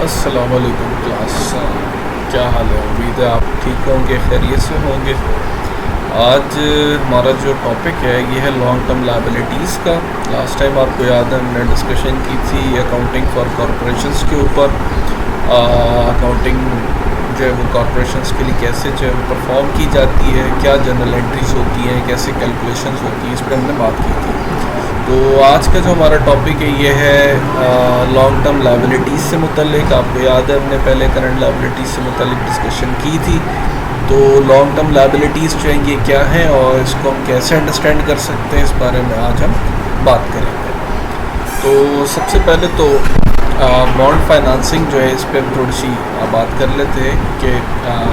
अस्सलाम वालेकुम क्लास। क्या हाल है? उम्मीद है आप ठीक होंगे, खैरियत से होंगे। आज हमारा जो टॉपिक है ये है लॉन्ग टर्म लायबिलिटीज़ का। लास्ट टाइम आपको याद है हमने डिस्कशन की थी अकाउंटिंग फॉर कॉरपोरेशंस के ऊपर। अकाउंटिंग जो है वो कॉरपोरेशंस के लिए कैसे जो है परफॉर्म की जाती है, क्या जनरल एंट्रीज होती हैं, कैसे कैलकुलेशंस होती हैं, इस पर हमने बात की थी। तो आज का जो हमारा टॉपिक है ये है लॉन्ग टर्म लायबिलिटीज़ से मुतल्लिक। आपको याद है हमने पहले करंट लायबिलिटीज़ से मुतल्लिक डिस्कशन की थी। तो लॉन्ग टर्म लायबिलिटीज़ जो हैं ये क्या हैं और इसको हम कैसे अंडरस्टैंड कर सकते हैं, इस बारे में आज हम बात करेंगे। तो सबसे पहले तो बॉन्ड फाइनेंसिंग जो है इस पर हम थोड़ी सी बात कर लेते हैं कि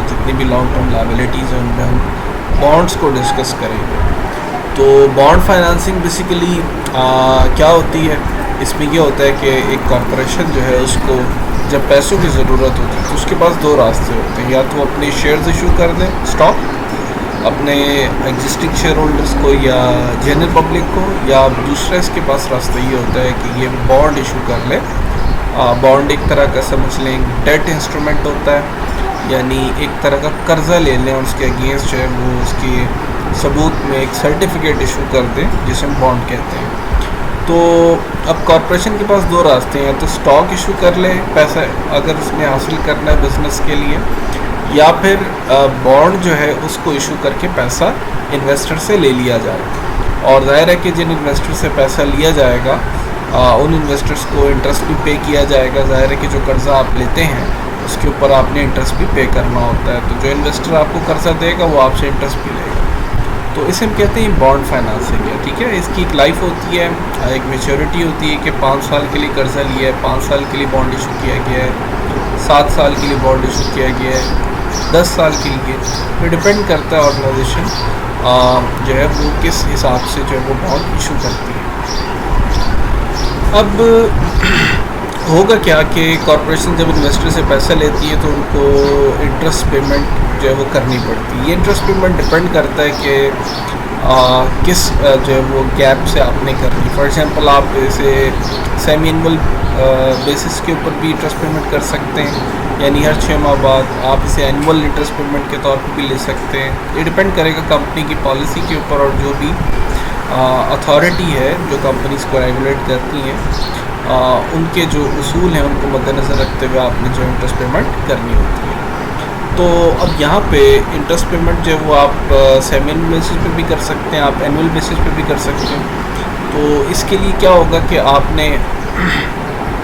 जितनी भी लॉन्ग टर्म लायबिलिटीज़ हैं उनमें हम बॉन्ड्स को डिस्कस करेंगे। तो बॉन्ड फाइनेंसिंग बेसिकली क्या होती है, इसमें ये होता है कि एक कॉरपोरेशन जो है उसको जब पैसों की ज़रूरत होती है तो उसके पास दो रास्ते होते हैं, या तो अपने शेयर्स इशू कर दें, स्टॉक अपने एग्जिस्टिंग शेयर होल्डर्स को या जनरल पब्लिक को, या दूसरा इसके पास रास्ता ये होता है कि ये बॉन्ड इशू कर ले। बॉन्ड एक तरह का समझ लें डेट इंस्ट्रूमेंट होता है, यानी एक तरह का कर्जा ले लें और उसके अगेंस्ट जो है वो उसकी सबूत में एक सर्टिफिकेट इशू कर दें जिसे हम बॉन्ड कहते हैं। तो अब कॉरपोरेशन के पास दो रास्ते हैं, तो स्टॉक इशू कर ले पैसा अगर उसने हासिल करना है बिज़नेस के लिए, या फिर बॉन्ड जो है उसको इशू करके पैसा इन्वेस्टर से ले लिया जाए। और ज़ाहिर है कि जिन इन्वेस्टर से पैसा लिया जाएगा उन इन्वेस्टर्स को इंटरेस्ट भी पे किया जाएगा। ज़ाहिर है कि जो कर्ज़ा आप लेते हैं उसके ऊपर आपने इंटरेस्ट भी पे करना होता है, तो जो इन्वेस्टर आपको कर्ज़ा देगा वो आपसे इंटरेस्ट भी लेगा। तो इसे हम कहते हैं बॉन्ड फाइनेंसिंग है, ठीक है। इसकी एक लाइफ होती है, एक मेच्योरिटी होती है कि 5 साल के लिए कर्जा लिया है, 5 साल के लिए बॉन्ड इशू किया गया है, 7 साल के लिए बॉन्ड इशू किया गया है, 10 साल के लिए। तो डिपेंड करता है ऑर्गेनाइजेशन जो है वो किस हिसाब से जो है वो बॉन्ड इशू करती है। अब होगा क्या कि कॉरपोरेशन जब इन्वेस्टर से पैसा लेती है तो उनको इंटरेस्ट पेमेंट जो है वो करनी पड़ती है। ये इंटरेस्ट पेमेंट डिपेंड करता है कि किस जो है वो गैप से आपने करनी। फॉर एग्जांपल आप इसे सेमी एनुअल बेसिस के ऊपर भी इंटरेस्ट पेमेंट कर सकते हैं, यानी हर 6 माह बाद आप इसे एनुअल इंटरेस्ट पेमेंट के तौर पर भी ले सकते हैं। ये डिपेंड करेगा कंपनी की पॉलिसी के ऊपर और जो भी अथॉरिटी है जो कंपनीज़ को रेगुलेट करती हैं उनके जो उसूल हैं उनको मद्देनज़र रखते हुए आपने जो इंटरेस्ट पेमेंट करनी होती है। तो अब यहाँ पे इंटरेस्ट पेमेंट जो है वो आप सेमी एनुअल बेसिस पे भी कर सकते हैं, आप एनुअल बेसिस पे भी कर सकते हैं। तो इसके लिए क्या होगा कि आपने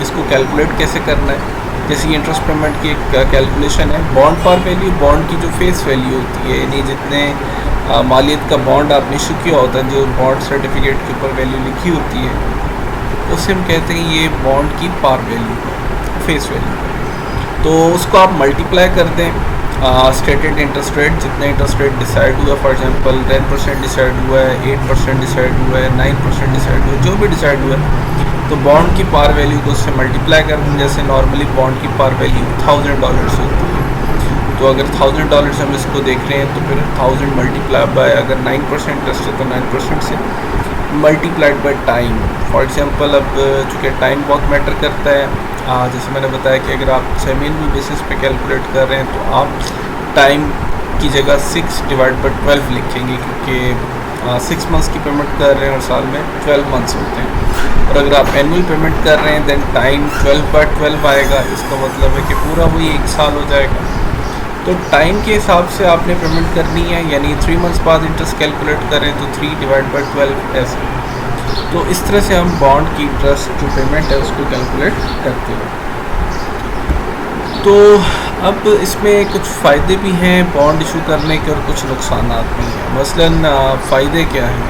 इसको कैलकुलेट कैसे करना है। जैसे ये इंटरेस्ट पेमेंट की एक कैलकुलेशन है, बॉन्ड पार वैल्यू, बॉन्ड की जो फेस वैल्यू होती है, यानी जितने मालियत का बॉन्ड आपने इशू किया होता है, जो बॉन्ड सर्टिफिकेट के ऊपर वैल्यू लिखी होती है, उसे हम कहते हैं ये बॉन्ड की पार वैल्यू, फेस वैल्यू। तो उसको आप मल्टीप्लाई कर दें स्टेटेड इंटरेस्ट रेट, जितना इंटरेस्ट रेट डिसाइड हुआ, फॉर एग्जांपल 10% डिसाइड हुआ है, 8% डिसाइड हुआ है, 9% डिसाइड हुआ है, जो भी डिसाइड हुआ है, तो बॉन्ड की पार वैल्यू को उससे मल्टीप्लाई कर दें। जैसे नॉर्मली बॉन्ड की पार वैल्यू $1000 होती है, तो अगर $1000 हम इसको देख रहे हैं तो फिर 1000 मल्टीप्लाई बाय, अगर 9% इंटरेस्ट है तो 9% से multiplied by time. For example अब चूँकि टाइम बहुत मैटर करता है, जैसे मैंने बताया कि अगर आप सेमी एनुअल बेसिस पे कैलकुलेट कर रहे हैं तो आप टाइम की जगह 6/12 लिखेंगे, क्योंकि 6 मंथ्स की पेमेंट कर रहे हैं और साल में 12 मंथ्स होते हैं। और अगर आप एनुअल पेमेंट कर रहे हैं देन टाइम 12/12 आएगा, इसका मतलब है कि पूरा वही 1 साल हो जाएगा। तो टाइम के हिसाब से आपने पेमेंट करनी है, यानी 3 मंथ्स बाद इंटरेस्ट कैलकुलेट करें तो 3/12 ऐसे। तो इस तरह से हम बॉन्ड की इंटरेस्ट जो पेमेंट है उसको कैलकुलेट करते हैं। तो अब इसमें कुछ फ़ायदे भी हैं बॉन्ड इशू करने के और कुछ नुकसान भी हैं। मसलन फ़ायदे क्या हैं,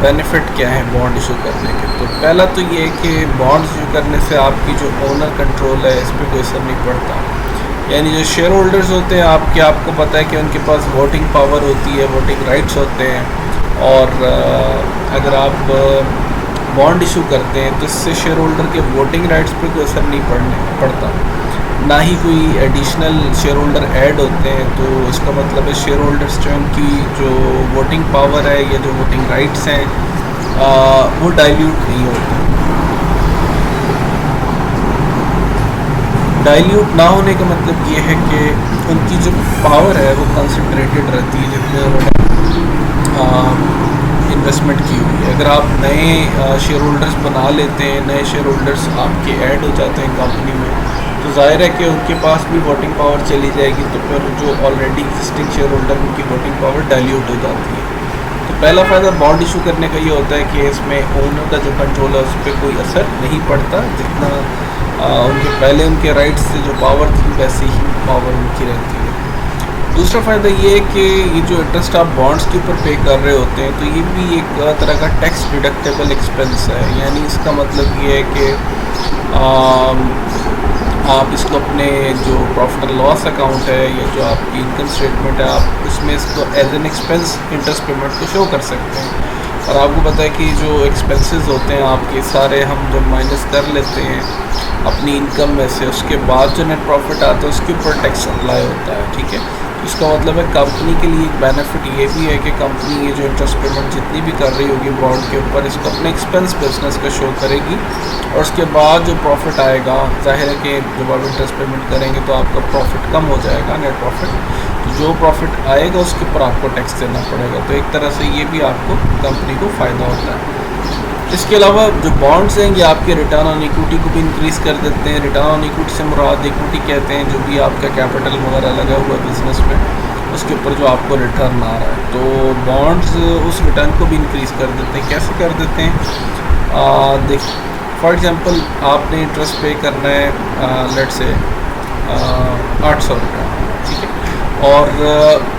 बेनिफिट क्या है बॉन्ड इशू करने के। तो पहला तो ये है कि बॉन्ड इशू करने से आपकी जो ओनर कंट्रोल है इस पर कोई असर नहीं पड़ता, यानी जो शेयर होल्डर्स होते हैं आपको पता है कि उनके पास वोटिंग पावर होती है, वोटिंग राइट्स होते हैं। और अगर आप बॉन्ड इशू करते हैं तो इससे शेयर होल्डर के वोटिंग राइट्स पर कोई असर नहीं पड़ता, ना ही कोई एडिशनल शेयर होल्डर ऐड होते हैं। तो इसका मतलब है शेयर होल्डर्स जो उनकी जो वोटिंग पावर है या जो वोटिंग राइट्स हैं वो डाइल्यूट नहीं होते। डाइल्यूट ना होने का मतलब ये है कि उनकी जो पावर है वो कंसंट्रेटेड रहती है जितने उन्होंने इन्वेस्टमेंट की हुई है। अगर आप नए शेयर होल्डर्स बना लेते हैं, नए शेयर होल्डर्स आपके ऐड हो जाते हैं कंपनी में, तो जाहिर है कि उनके पास भी वोटिंग पावर चली जाएगी, तो फिर जो ऑलरेडी एग्जिस्टिंग शेयर होल्डर उनकी वोटिंग पावर डाइल्यूट हो जाती है। तो पहला फ़ायदा बॉन्ड इशू करने का ये होता है कि इसमें ओनर का जो कंट्रोल है उस पर कोई असर नहीं पड़ता, जितना उनके पहले उनके राइट्स से जो पावर थी वैसे ही पावर उनकी रहती है। दूसरा फ़ायदा ये है कि ये जो इंटरेस्ट आप बॉन्ड्स के ऊपर पे कर रहे होते हैं, तो ये भी एक तरह का टैक्स डिडक्टेबल एक्सपेंस है। यानी इसका मतलब ये है कि आप इसको अपने जो प्रॉफिट एंड लॉस अकाउंट है या जो आपकी इनकम स्टेटमेंट है, आप उसमें इसको as an expense interest payment को शो कर सकते हैं। और आपको पता है कि जो एक्सपेंसेस होते हैं आपके सारे हम जब माइनस कर लेते हैं अपनी इनकम में से, उसके बाद जो नेट प्रॉफिट आता है उसके ऊपर टैक्स अप्लाई होता है। ठीक है, इसका मतलब है कंपनी के लिए एक बेनिफिट ये भी है कि कंपनी ये जो इंटरेस्ट पेमेंट जितनी भी कर रही होगी बॉन्ड के ऊपर, इसको अपने एक्सपेंस बिजनेस का शो करेगी, और उसके बाद जो प्रॉफिट आएगा, जाहिर है कि जब आप इंटरेस्ट पेमेंट करेंगे तो आपका प्रॉफिट कम हो जाएगा, नेट प्रॉफिट, तो जो प्रॉफिट आएगा उसके ऊपर आपको टैक्स देना पड़ेगा। तो एक तरह से ये भी आपको कंपनी को फ़ायदा होता है। इसके अलावा जो बॉन्ड्स हैं ये आपके रिटर्न ऑन इक्विटी को भी इंक्रीज़ कर देते हैं। रिटर्न ऑन इक्विटी से मुराद इक्विटी कहते हैं जो भी आपका कैपिटल वगैरह लगा हुआ है बिज़नेस में, उसके ऊपर जो आपको रिटर्न आ रहा है, तो बॉन्ड्स उस रिटर्न को भी इंक्रीज़ कर देते हैं। कैसे कर देते हैं? देख फॉर एग्ज़ाम्पल आपने इंटरेस्ट पे करना है लेट से 800 रुपये, ठीक है, और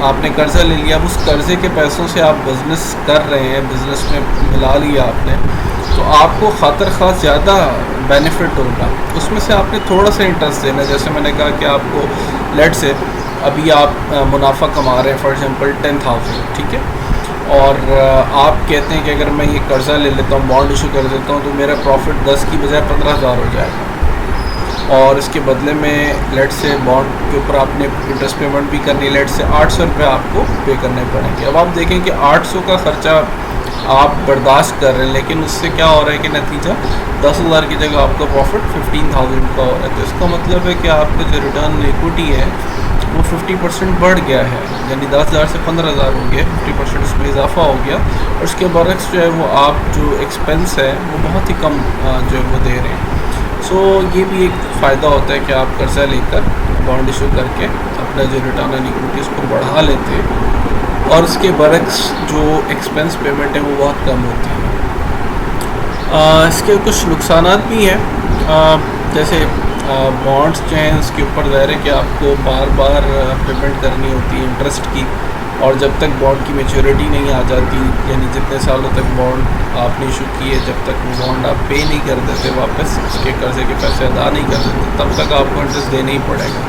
आपने कर्ज़ा ले लिया। अब उस कर्ज़े के पैसों से आप बिज़नेस कर रहे हैं, बिज़नेस में मिला लिया आपने, तो आपको ख़ातर ख़ास ज़्यादा बेनिफिट होगा। उसमें से आपने थोड़ा सा इंटरेस्ट देना है। जैसे मैंने कहा कि आपको लेट से अभी आप मुनाफा कमा रहे हैं फॉर एग्ज़ाम्पल 10,000, ठीक है, और आप कहते हैं कि अगर मैं ये कर्ज़ा ले लेता हूँ, बॉन्ड इशू कर देता हूँ, तो मेरा प्रॉफिट 10 की बजाय 15,000 हो जाएगा, और इसके बदले में लेट से बॉन्ड के ऊपर आपने इंटरेस्ट पेमेंट भी करनी है, लेट से 800 रुपये आपको पे करने पड़ेंगे। अब आप देखें कि 800 का ख़र्चा आप बर्दाश्त कर रहे हैं, लेकिन उससे क्या हो रहा है कि नतीजा 10,000 की जगह आपका प्रॉफिट 15,000 का हो रहा है। तो इसका मतलब है कि आपका जो रिटर्न इक्विटी है वो 50% बढ़ गया है, यानी 10,000 से 15,000 हो गया, 50% इसमें इजाफा हो गया। और उसके बरक्स जो है वो आप जो एक्सपेंस है वो बहुत ही कम जो है वो दे रहे हैं। सो ये भी एक फ़ायदा होता है कि आप कर्ज़ा लेकर बॉन्ड इशू करके अपना जो रिटर्न ऑन इक्विटी उसको बढ़ा लेते हैं, और उसके बरक्स जो एक्सपेंस पेमेंट है वो बहुत कम होती है। इसके कुछ नुकसानात भी हैं, जैसे बॉन्ड्स जो हैं उसके ऊपर ज़ाहिर है कि आपको बार बार पेमेंट करनी होती है इंटरेस्ट की, और जब तक बॉन्ड की मैच्योरिटी नहीं आ जाती, यानी जितने सालों तक बॉन्ड आपने इशू किए, जब तक वो बॉन्ड आप पे नहीं कर देते वापस, उसके कर्ज़े के पैसे अदा नहीं कर देते, तब तक आपको इंटरेस्ट देना ही पड़ेगा।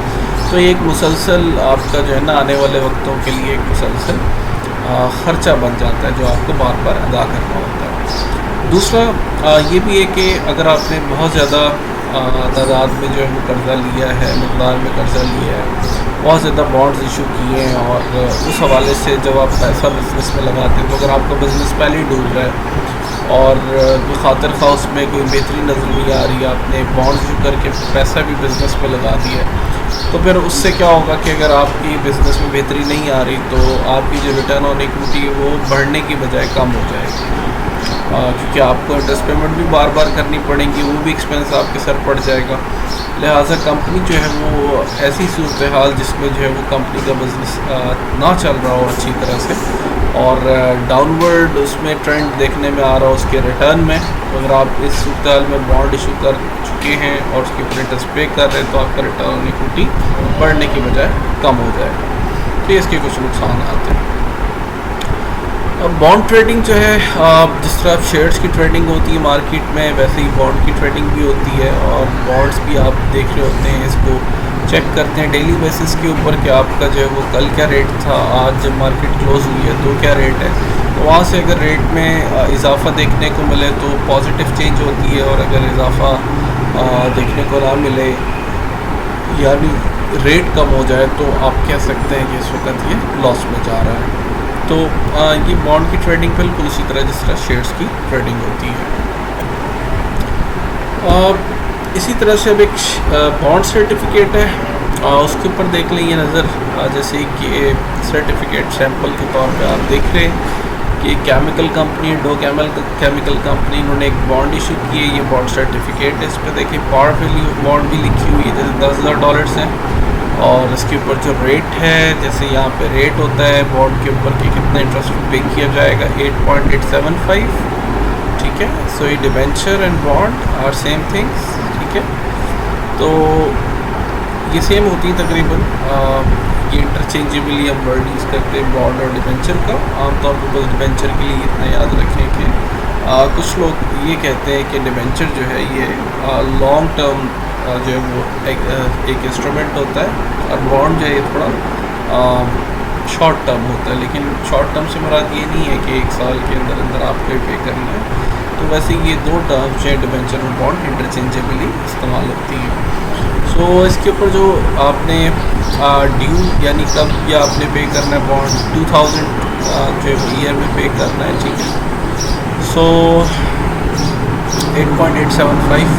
तो ये एक मुसलसल आपका जो है ना आने वाले वक्तों के लिए एक मुसलसल ख़र्चा बन जाता है जो आपको बार बार अदा करना होता है। दूसरा ये भी है कि अगर आपने बहुत ज़्यादा तादाद में जो है वो कर्ज़ा लिया है, मकदार में कर्ज़ा लिया है, बहुत ज़्यादा बॉन्ड्स इशू किए हैं, और उस हवाले से जब आप पैसा बिज़नेस में लगाते हैं, तो अगर आपका बिज़नेस पहले ही डूब रहा है और कोई खातिर खा उसमें कोई बेहतरी नज़र नहीं आ रही है, आपने बॉन्ड्स इशू करके पैसा भी बिज़नेस में लगा दिया है, तो फिर उससे क्या होगा कि अगर आपकी बिज़नेस में बेहतरी नहीं आ रही तो आपकी जो रिटर्न ऑन इक्विटी है वो बढ़ने की बजाय कम हो जाएगी, क्योंकि आपको इंटरेस्ट पेमेंट भी बार बार करनी पड़ेगी, वो भी एक्सपेंस आपके सर पड़ जाएगा। लिहाजा कंपनी जो है वो ऐसी सूरत हाल जिसमें जो है वो कंपनी का बिज़नेस ना चल रहा हो अच्छी तरह से, और डाउनवर्ड उसमें ट्रेंड देखने में आ रहा हो उसके रिटर्न में, तो अगर आप इस सूरत हाल में बॉन्ड इशू कर चुके हैं और उसके ऊपर इंटरेस्ट पे कर रहे हैं, तो आपका रिटर्न ऑन इक्विटी बढ़ने की बजाय कम हो जाएगा। तो इसके कुछ नुकसान आते हैं। अब बॉन्ड ट्रेडिंग जो है, जिस तरह शेयर्स की ट्रेडिंग होती है मार्केट में, वैसे ही बॉन्ड की ट्रेडिंग भी होती है, और बॉन्ड्स भी आप देख रहे होते हैं, इसको चेक करते हैं डेली बेसिस के ऊपर कि आपका जो है वो कल क्या रेट था, आज जब मार्केट क्लोज हुई है तो क्या रेट है। तो वहाँ से अगर रेट में इजाफा देखने को मिले तो पॉजिटिव चेंज होती है, और अगर इजाफा देखने को ना मिले यानी रेट कम हो जाए तो आप कह सकते हैं कि इस वक्त ये लॉस में जा रहा है। तो ये बॉन्ड की ट्रेडिंग बिल्कुल इसी तरह जिस तरह शेयर्स की ट्रेडिंग होती है। इसी तरह से अब एक बॉन्ड सर्टिफिकेट है, उसके ऊपर देख लें ये नज़र, जैसे कि सर्टिफिकेट सैम्पल के तौर पे आप देख रहे हैं कि chemical company Dow chemical company इन्होंने एक बॉन्ड इशू किए, ये बॉन्ड सर्टिफिकेट है। इस पर देखिए पार वैल्यू बॉन्ड भी लिखी हुई है, जैसे $10,000 है, और इसके ऊपर जो रेट है, जैसे यहाँ पे रेट होता है बॉन्ड के ऊपर कि कितना इंटरेस्ट पे किया जाएगा, 8.875, ठीक है। सो ये debenture and bond are same things, ठीक है। तो ये सेम होती है तकरीबन, ये इंटरचेंजेबली हम वर्ड यूज़ करते हैं बॉन्ड और डिबेंचर का। आमतौर पर बस डिबेंचर के लिए इतना याद रखें कि कुछ लोग ये कहते हैं कि डिबेंचर जो है ये लॉन्ग टर्म जो है वो एक इंस्ट्रूमेंट होता है, और बॉन्ड जो है ये थोड़ा शॉर्ट टर्म होता है। लेकिन शॉर्ट टर्म से मुराद ये नहीं है कि 1 साल के अंदर अंदर आपको पे करना है। तो वैसे ये दो टर्म्स जो है डिबेंचर और बॉन्ड इंटरचेंजेबली इस्तेमाल होती हैं। सो इसके ऊपर जो आपने ड्यू यानी कब या आपने पे करना है बॉन्ड 2000 जो ईयर में पे करना है, ठीक है। सो 8.875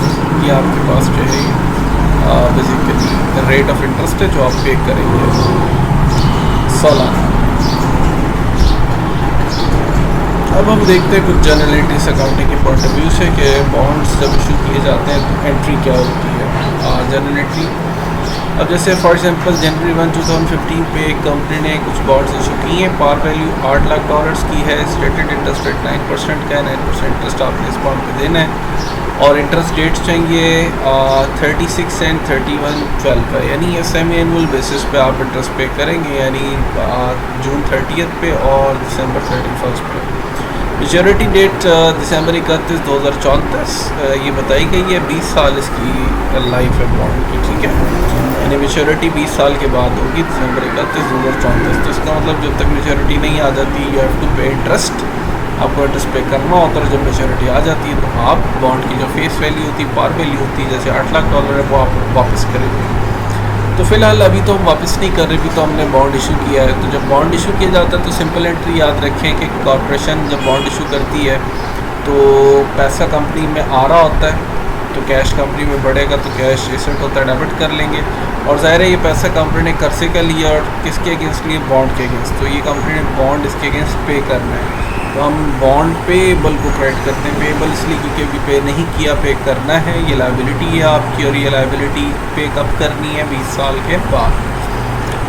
ये आपके पास जो है बेसिकली रेट ऑफ इंटरेस्ट है जो आप पे करेंगे सालाना। अब हम देखते हैं कुछ जनरलिटीज अकाउंटिंग के पॉइंट ऑफ व्यू से कि बॉन्ड्स जब इशू किए जाते हैं तो एंट्री क्या होती है जनरलिटी। अब जैसे फॉर एग्जांपल जनवरी 1, 2015 पे एक कंपनी ने कुछ बॉन्ड्स इशू किए हैं, पार वैल्यू $8 लाख की है, स्टेटेड इंटरेस्ट रेट 9% का है, 9% इंटरेस्ट आपने इस बॉन्ड पे देना है, और इंटरेस्ट डेट्स चाहिए 36 एंड 31/12 का, यानी ये सेमी एनुअल बेसिस पे आप इंटरेस्ट पे करेंगे, यानी जून 30 पे और दिसंबर 31 पे। मेच्योरिटी डेट दिसंबर 31, 2034 ये बताई गई है, 20 साल इसकी लाइफ है बॉन्ड की, ठीक है। यानी मेच्योरिटी 20 साल के बाद होगी, दिसंबर 31, 2034। तो इसका मतलब जब तक मेच्योरिटी नहीं आ जाती यू हैव टू पे इंटरेस्ट, आपको इंटरेस्ट पे करना होता है। जब मेच्योरिटी आ जाती है तो आप बॉन्ड की जो फेस वैल्यू होती है, पार वैल्यू होती है, जैसे $8 लाख है वो आप वापस करेंगे। तो फ़िलहाल अभी तो हम वापस नहीं कर रहे, अभी तो हमने बॉन्ड इशू किया है। तो जब बॉन्ड इशू किया जाता है तो सिंपल एंट्री याद रखें कि कॉर्पोरेशन जब बॉन्ड इशू करती है तो पैसा कंपनी में आ रहा होता है, तो कैश कंपनी में बढ़ेगा तो कैश एसेट होता है, डेबिट कर लेंगे। और ज़ाहिर है ये पैसा कंपनी ने कर्जे का लिया और किसके अगेंस्ट लिए, बॉन्ड के अगेंस्ट। तो ये कंपनी ने बॉन्ड इसके अगेंस्ट पे करना है, तो हम बॉन्ड पेएबल को क्रेडिट करते हैं। पेएबल इसलिए क्योंकि अभी पे नहीं किया, पे करना है, ये लायबिलिटी है आपकी, और ये लायबिलिटी पे कब करनी है, 20 साल के बाद,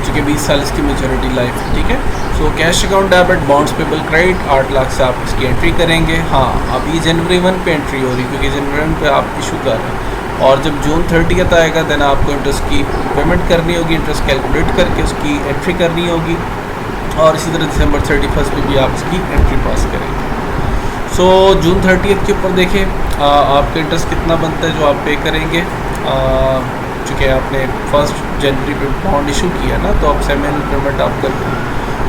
चूँकि 20 साल इसकी मेच्योरिटी लाइफ है, ठीक है। So cash account debit, bonds payable credit, 8 lakh से आप इसकी एंट्री करेंगे। हाँ, अभी जनवरी 1 पे एंट्री हो रही क्योंकि जनवरी 1 पे आप इशू कर रहे हैं, और जब जून 30 आएगा देन आपको इंटरेस्ट की पेमेंट करनी होगी, इंटरेस्ट कैलकुलेट करके उसकी एंट्री करनी होगी, और इसी तरह दिसंबर 31 पे भी आप इसकी एंट्री पास करेंगे। सो जून 30 के ऊपर देखें आपका इंटरेस्ट कितना बनता है जो आप पे करेंगे। चूँकि आपने 1 जनवरी पे बॉन्ड इशू किया ना, तो आप सेमी एनुअल पेमेंट आप कर,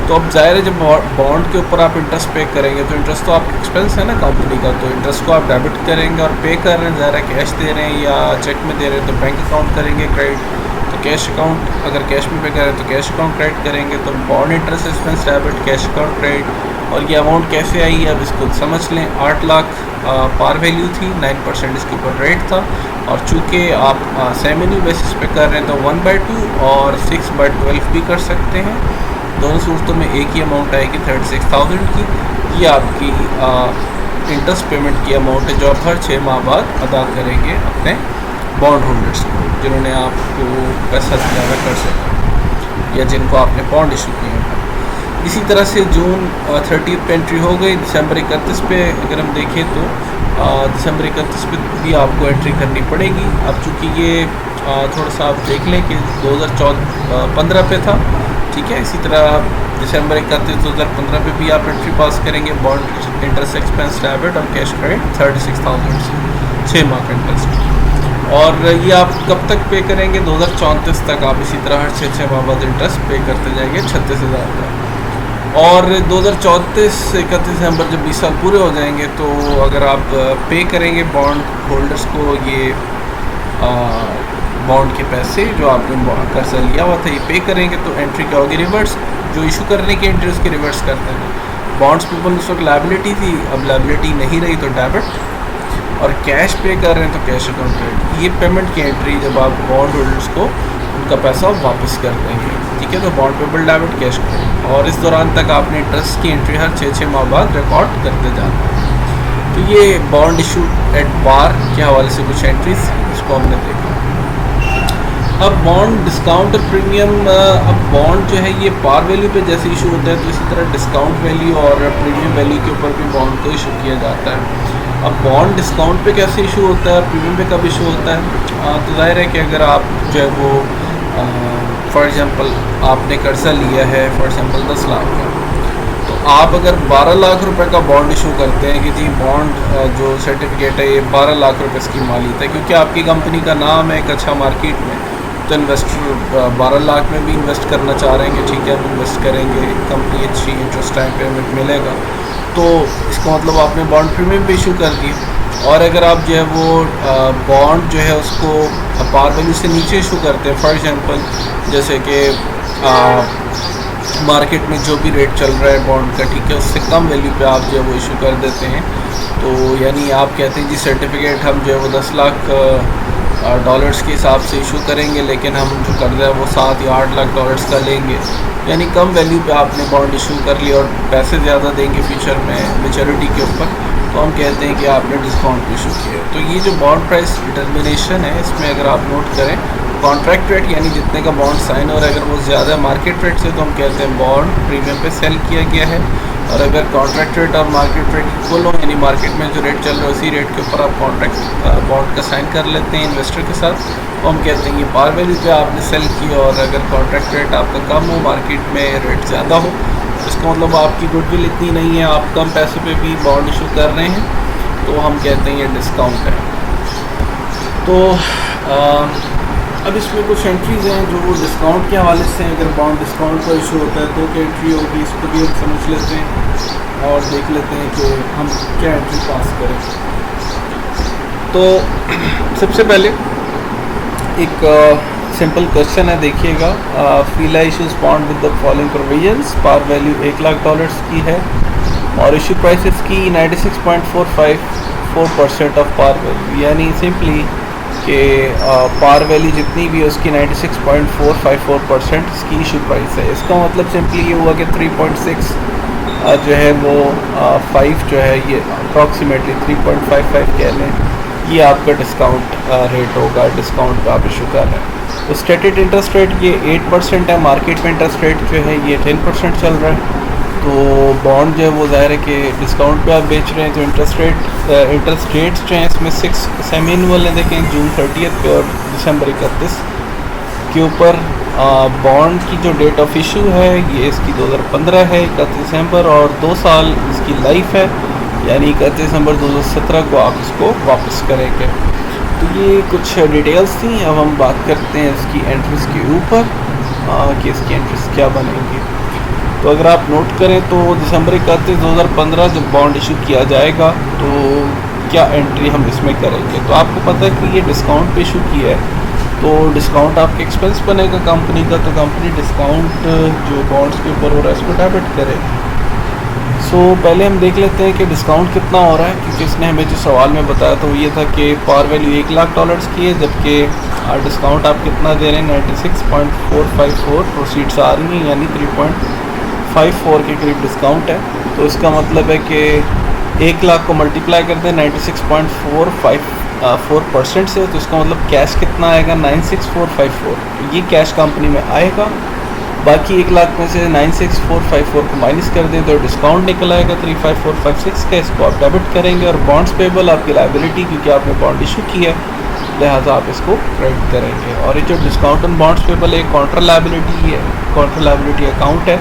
तो अब ज़ाहिर है जब बॉन्ड के ऊपर आप इंटरेस्ट पे करेंगे तो इंटरेस्ट तो आप एक्सपेंस है ना कंपनी का, तो इंटरेस्ट को आप डेबिट करेंगे और पे कर रहे हैं, ज़ाहिर है कैश दे रहे हैं या चेक में दे रहे हैं तो बैंक अकाउंट करेंगे क्रेडिट। तो कैश अकाउंट अगर कैश में पे करें तो कैश अकाउंट क्रेडिट करेंगे, तो bond interest expense debit, cash account credit. और ये अमाउंट कैसे आई अब इसको समझ लें। 8 लाख पार वैल्यू थी, 9% इसके ऊपर रेट था, और चूँकि आप सेमी एनुअल बेसिस पे कर रहे हैं तो 1/2 और 6/12 भी कर सकते हैं। दोनों सूरतों में एक ही अमाउंट आएगी 36,000 की। ये आपकी इंटरेस्ट पेमेंट की अमाउंट है जो आप हर 6 माह बाद अदा करेंगे अपने बॉन्ड होल्डर्स को, जिन्होंने आपको पैसा दिया हुआ कर सकें या जिनको आपने बॉन्ड इशू किए हैं। इसी तरह से जून 30 पे एंट्री हो गई। दिसंबर 31 पे अगर हम देखें तो दिसंबर 31 पे भी आपको एंट्री करनी पड़ेगी। अब चूँकि ये थोड़ा सा आप देख लें कि 2015 पे था, ठीक है। इसी तरह दिसंबर 31, 2015 पे भी आप एंट्री पास करेंगे, बॉन्ड इंटरेस्ट एक्सपेंस डेबिट और कैश क्रेडिट 36,000 से 6 माह का इंटरेस्ट। और ये आप कब तक पे करेंगे, 2034 तक आप इसी तरह हर 6 माह बाद इंटरेस्ट पे करते जाएंगे 36,000 का। और 2034 31 दिसंबर जब 20 साल पूरे हो जाएंगे तो अगर आप पे करेंगे बॉन्ड होल्डर्स को ये बॉन्ड के पैसे जो आपने कर्जा लिया हुआ था ये पे करेंगे, तो एंट्री क्या होगी, रिवर्स। जो इशू करने की एंट्री उसके रिवर्स करते हैं। बॉन्ड्स पेबल उस वक्त लायबिलिटी थी, अब लायबिलिटी नहीं रही तो डेबिट, और कैश पे कर रहे हैं तो कैश अकाउंट क्रेडिट। ये पेमेंट की एंट्री जब आप बॉन्ड होल्डर्स को उनका पैसा वापस कर देंगे, ठीक है। तो bond payable debit cash credit, और इस दौरान तक आपने इंटरेस्ट की एंट्री हर 6 माह बाद रिकॉर्ड करते जाना है। तो ये बॉन्ड इशू एट पार के हवाले से कुछ एंट्रीज इसको हमने देखा। अब बॉन्ड डिस्काउंट और प्रीमियम, अब बॉन्ड जो है ये पार वैल्यू पे जैसे इशू होता है तो इसी तरह डिस्काउंट वैल्यू और प्रीमियम वैल्यू के ऊपर भी बॉन्ड को इशू किया जाता है। अब बॉन्ड डिस्काउंट पे कैसे इशू होता है, प्रीमियम पे कब इशू होता है, तो जाहिर है कि अगर आप जो है वो फॉर एग्ज़ाम्पल आपने कर्जा लिया है फॉर एग्ज़ाम्पल 10 लाख का, तो आप अगर 12 लाख रुपए का बॉन्ड इशू करते हैं कि जी बॉन्ड जो सर्टिफिकेट है ये 12 लाख रुपए इसकी मालियत है, क्योंकि आपकी कंपनी का नाम है एक अच्छा मार्केट में, तो इन्वेस्टर 12 लाख में भी इन्वेस्ट करना चाह रहे हैं कि ठीक है हम इन्वेस्ट करेंगे, कंपनी अच्छी इंटरेस्ट टाइम पेमेंट मिलेगा, तो इसका मतलब आपने बॉन्ड प्रीमियम पे इशू कर दिया। और अगर आप जो है वो बॉन्ड जो है उसको पार वैल्यू से नीचे इशू करते हैं, फॉर एग्जांपल जैसे कि मार्केट में जो भी रेट चल रहा है बॉन्ड का, ठीक है, उससे कम वैल्यू पे आप जो है वो इशू कर देते हैं, तो यानी आप कहते हैं जी सर्टिफिकेट हम जो है वो 10 लाख डॉलर्स के हिसाब से इशू करेंगे, लेकिन हम जो कर्जा है वो 7 या 8 लाख डॉलर्स का लेंगे, यानी कम वैल्यू पे आपने बॉन्ड इशू कर लिया और पैसे ज़्यादा देंगे फ्यूचर में मेच्योरिटी के ऊपर, तो हम कहते हैं कि आपने डिस्काउंट इशू किया। तो ये जो बॉन्ड प्राइस डिटर्मिनेशन है इसमें अगर आप नोट करें कॉन्ट्रैक्ट रेट यानी जितने का बॉन्ड साइन हो, और अगर वो ज़्यादा मार्केट रेट से तो हम कहते हैं बॉन्ड प्रीमियम पे सेल किया गया है, और अगर कॉन्ट्रैक्ट रेट और मार्केट रेट इक्वल हो यानी मार्केट में जो रेट चल रहा है उसी रेट के ऊपर आप कॉन्ट्रैक्ट बॉन्ड का साइन कर लेते हैं इन्वेस्टर के साथ, तो हम कहते हैं कि पार वैल्यू पे आपने सेल किया, और अगर कॉन्ट्रैक्ट रेट आपका कम हो मार्केट में रेट ज़्यादा हो, इसका मतलब आपकी गुडविल इतनी नहीं है, आप कम पैसे पे भी बॉन्ड इशू कर रहे हैं, तो हम कहते हैं ये डिस्काउंट है। तो अब इसमें कुछ एंट्रीज़ हैं जो वो डिस्काउंट के हवाले से, अगर बॉन्ड डिस्काउंट का इशू होता है तो क्या एंट्री होगी, इसको भी हम समझ लेते हैं और देख लेते हैं कि हम क्या एंट्री पास करें। तो सबसे पहले एक सिंपल क्वेश्चन है, देखिएगा, फीला issues bond with the following provisions, par value 1 lakh dollars की है और इशू प्राइस इसकी 96.454% ऑफ पार वैल्यू, यानी सिंपली कि पार वैल्यू जितनी भी है उसकी 96.454% इसकी इशू प्राइस है। इसका मतलब सिंपली ये हुआ कि 3.6 जो है वो 5 जो है ये अप्रॉक्सीमेटली 3.55 कह लें, ये आपका डिस्काउंट रेट होगा, डिस्काउंट पे आप इशू कर रहे हैं। तो स्टेटेड इंटरेस्ट रेट ये 8% है, मार्केट में इंटरेस्ट रेट जो है ये 10% चल रहा है, तो बॉन्ड जो है वो ज़ाहिर है कि डिस्काउंट पे आप बेच रहे हैं, तो इंटरेस्ट रेट्स जो हैं इसमें 6 सेमी एनुअल हैं, देखें जून 30 पे और दिसंबर 31 के ऊपर। बॉन्ड की जो डेट ऑफ इशू है ये इसकी 2015 है, 31 दिसंबर, और 2 साल इसकी लाइफ है, यानी 31 दिसंबर 2017 को आप इसको वापस करेंगे। तो ये कुछ डिटेल्स थी। अब हम बात करते हैं इसकी एंट्रीज़ के ऊपर कि इसकी एंट्रीज़ क्या बनेंगी। तो अगर आप नोट करें तो दिसंबर 31 2015 जब बॉन्ड इशू किया जाएगा तो क्या एंट्री हम इसमें करेंगे। तो आपको पता है कि ये डिस्काउंट पे इशू किया है, तो डिस्काउंट आपके एक्सपेंस बनेगा कंपनी का, तो कंपनी डिस्काउंट जो बॉन्ड्स के ऊपर हो रहा है इसको डेबिट करेगी। सो पहले हम देख लेते हैं कि डिस्काउंट कितना हो रहा है, क्योंकि इसने हमें जो सवाल में बताया तो ये था कि पार वैल्यू 1 लाख डॉलर्स की है, जबकि डिस्काउंट आप कितना दे रहे हैं 96.454 प्रोसीड्स आ रही हैं, यानी 3.54 के करीब डिस्काउंट है। तो इसका मतलब है कि 1 लाख को मल्टीप्लाई करते हैं 96.454% से, तो इसका मतलब कैश कितना आएगा 96454, तो ये कैश कंपनी में आएगा। बाकी 1 लाख में से 96454 को माइनस कर दें तो डिस्काउंट निकल आएगा 35456 का, इसको आप डेबिट करेंगे, और बॉन्ड्स पेबल आपकी लायबिलिटी, क्योंकि आपने बॉन्ड इशू किया है लिहाजा आप इसको क्रेडिट करेंगे। और ये जो डिस्काउंट ऑन बॉन्ड्स पेबल एक काउंटर लायबिलिटी अकाउंट है,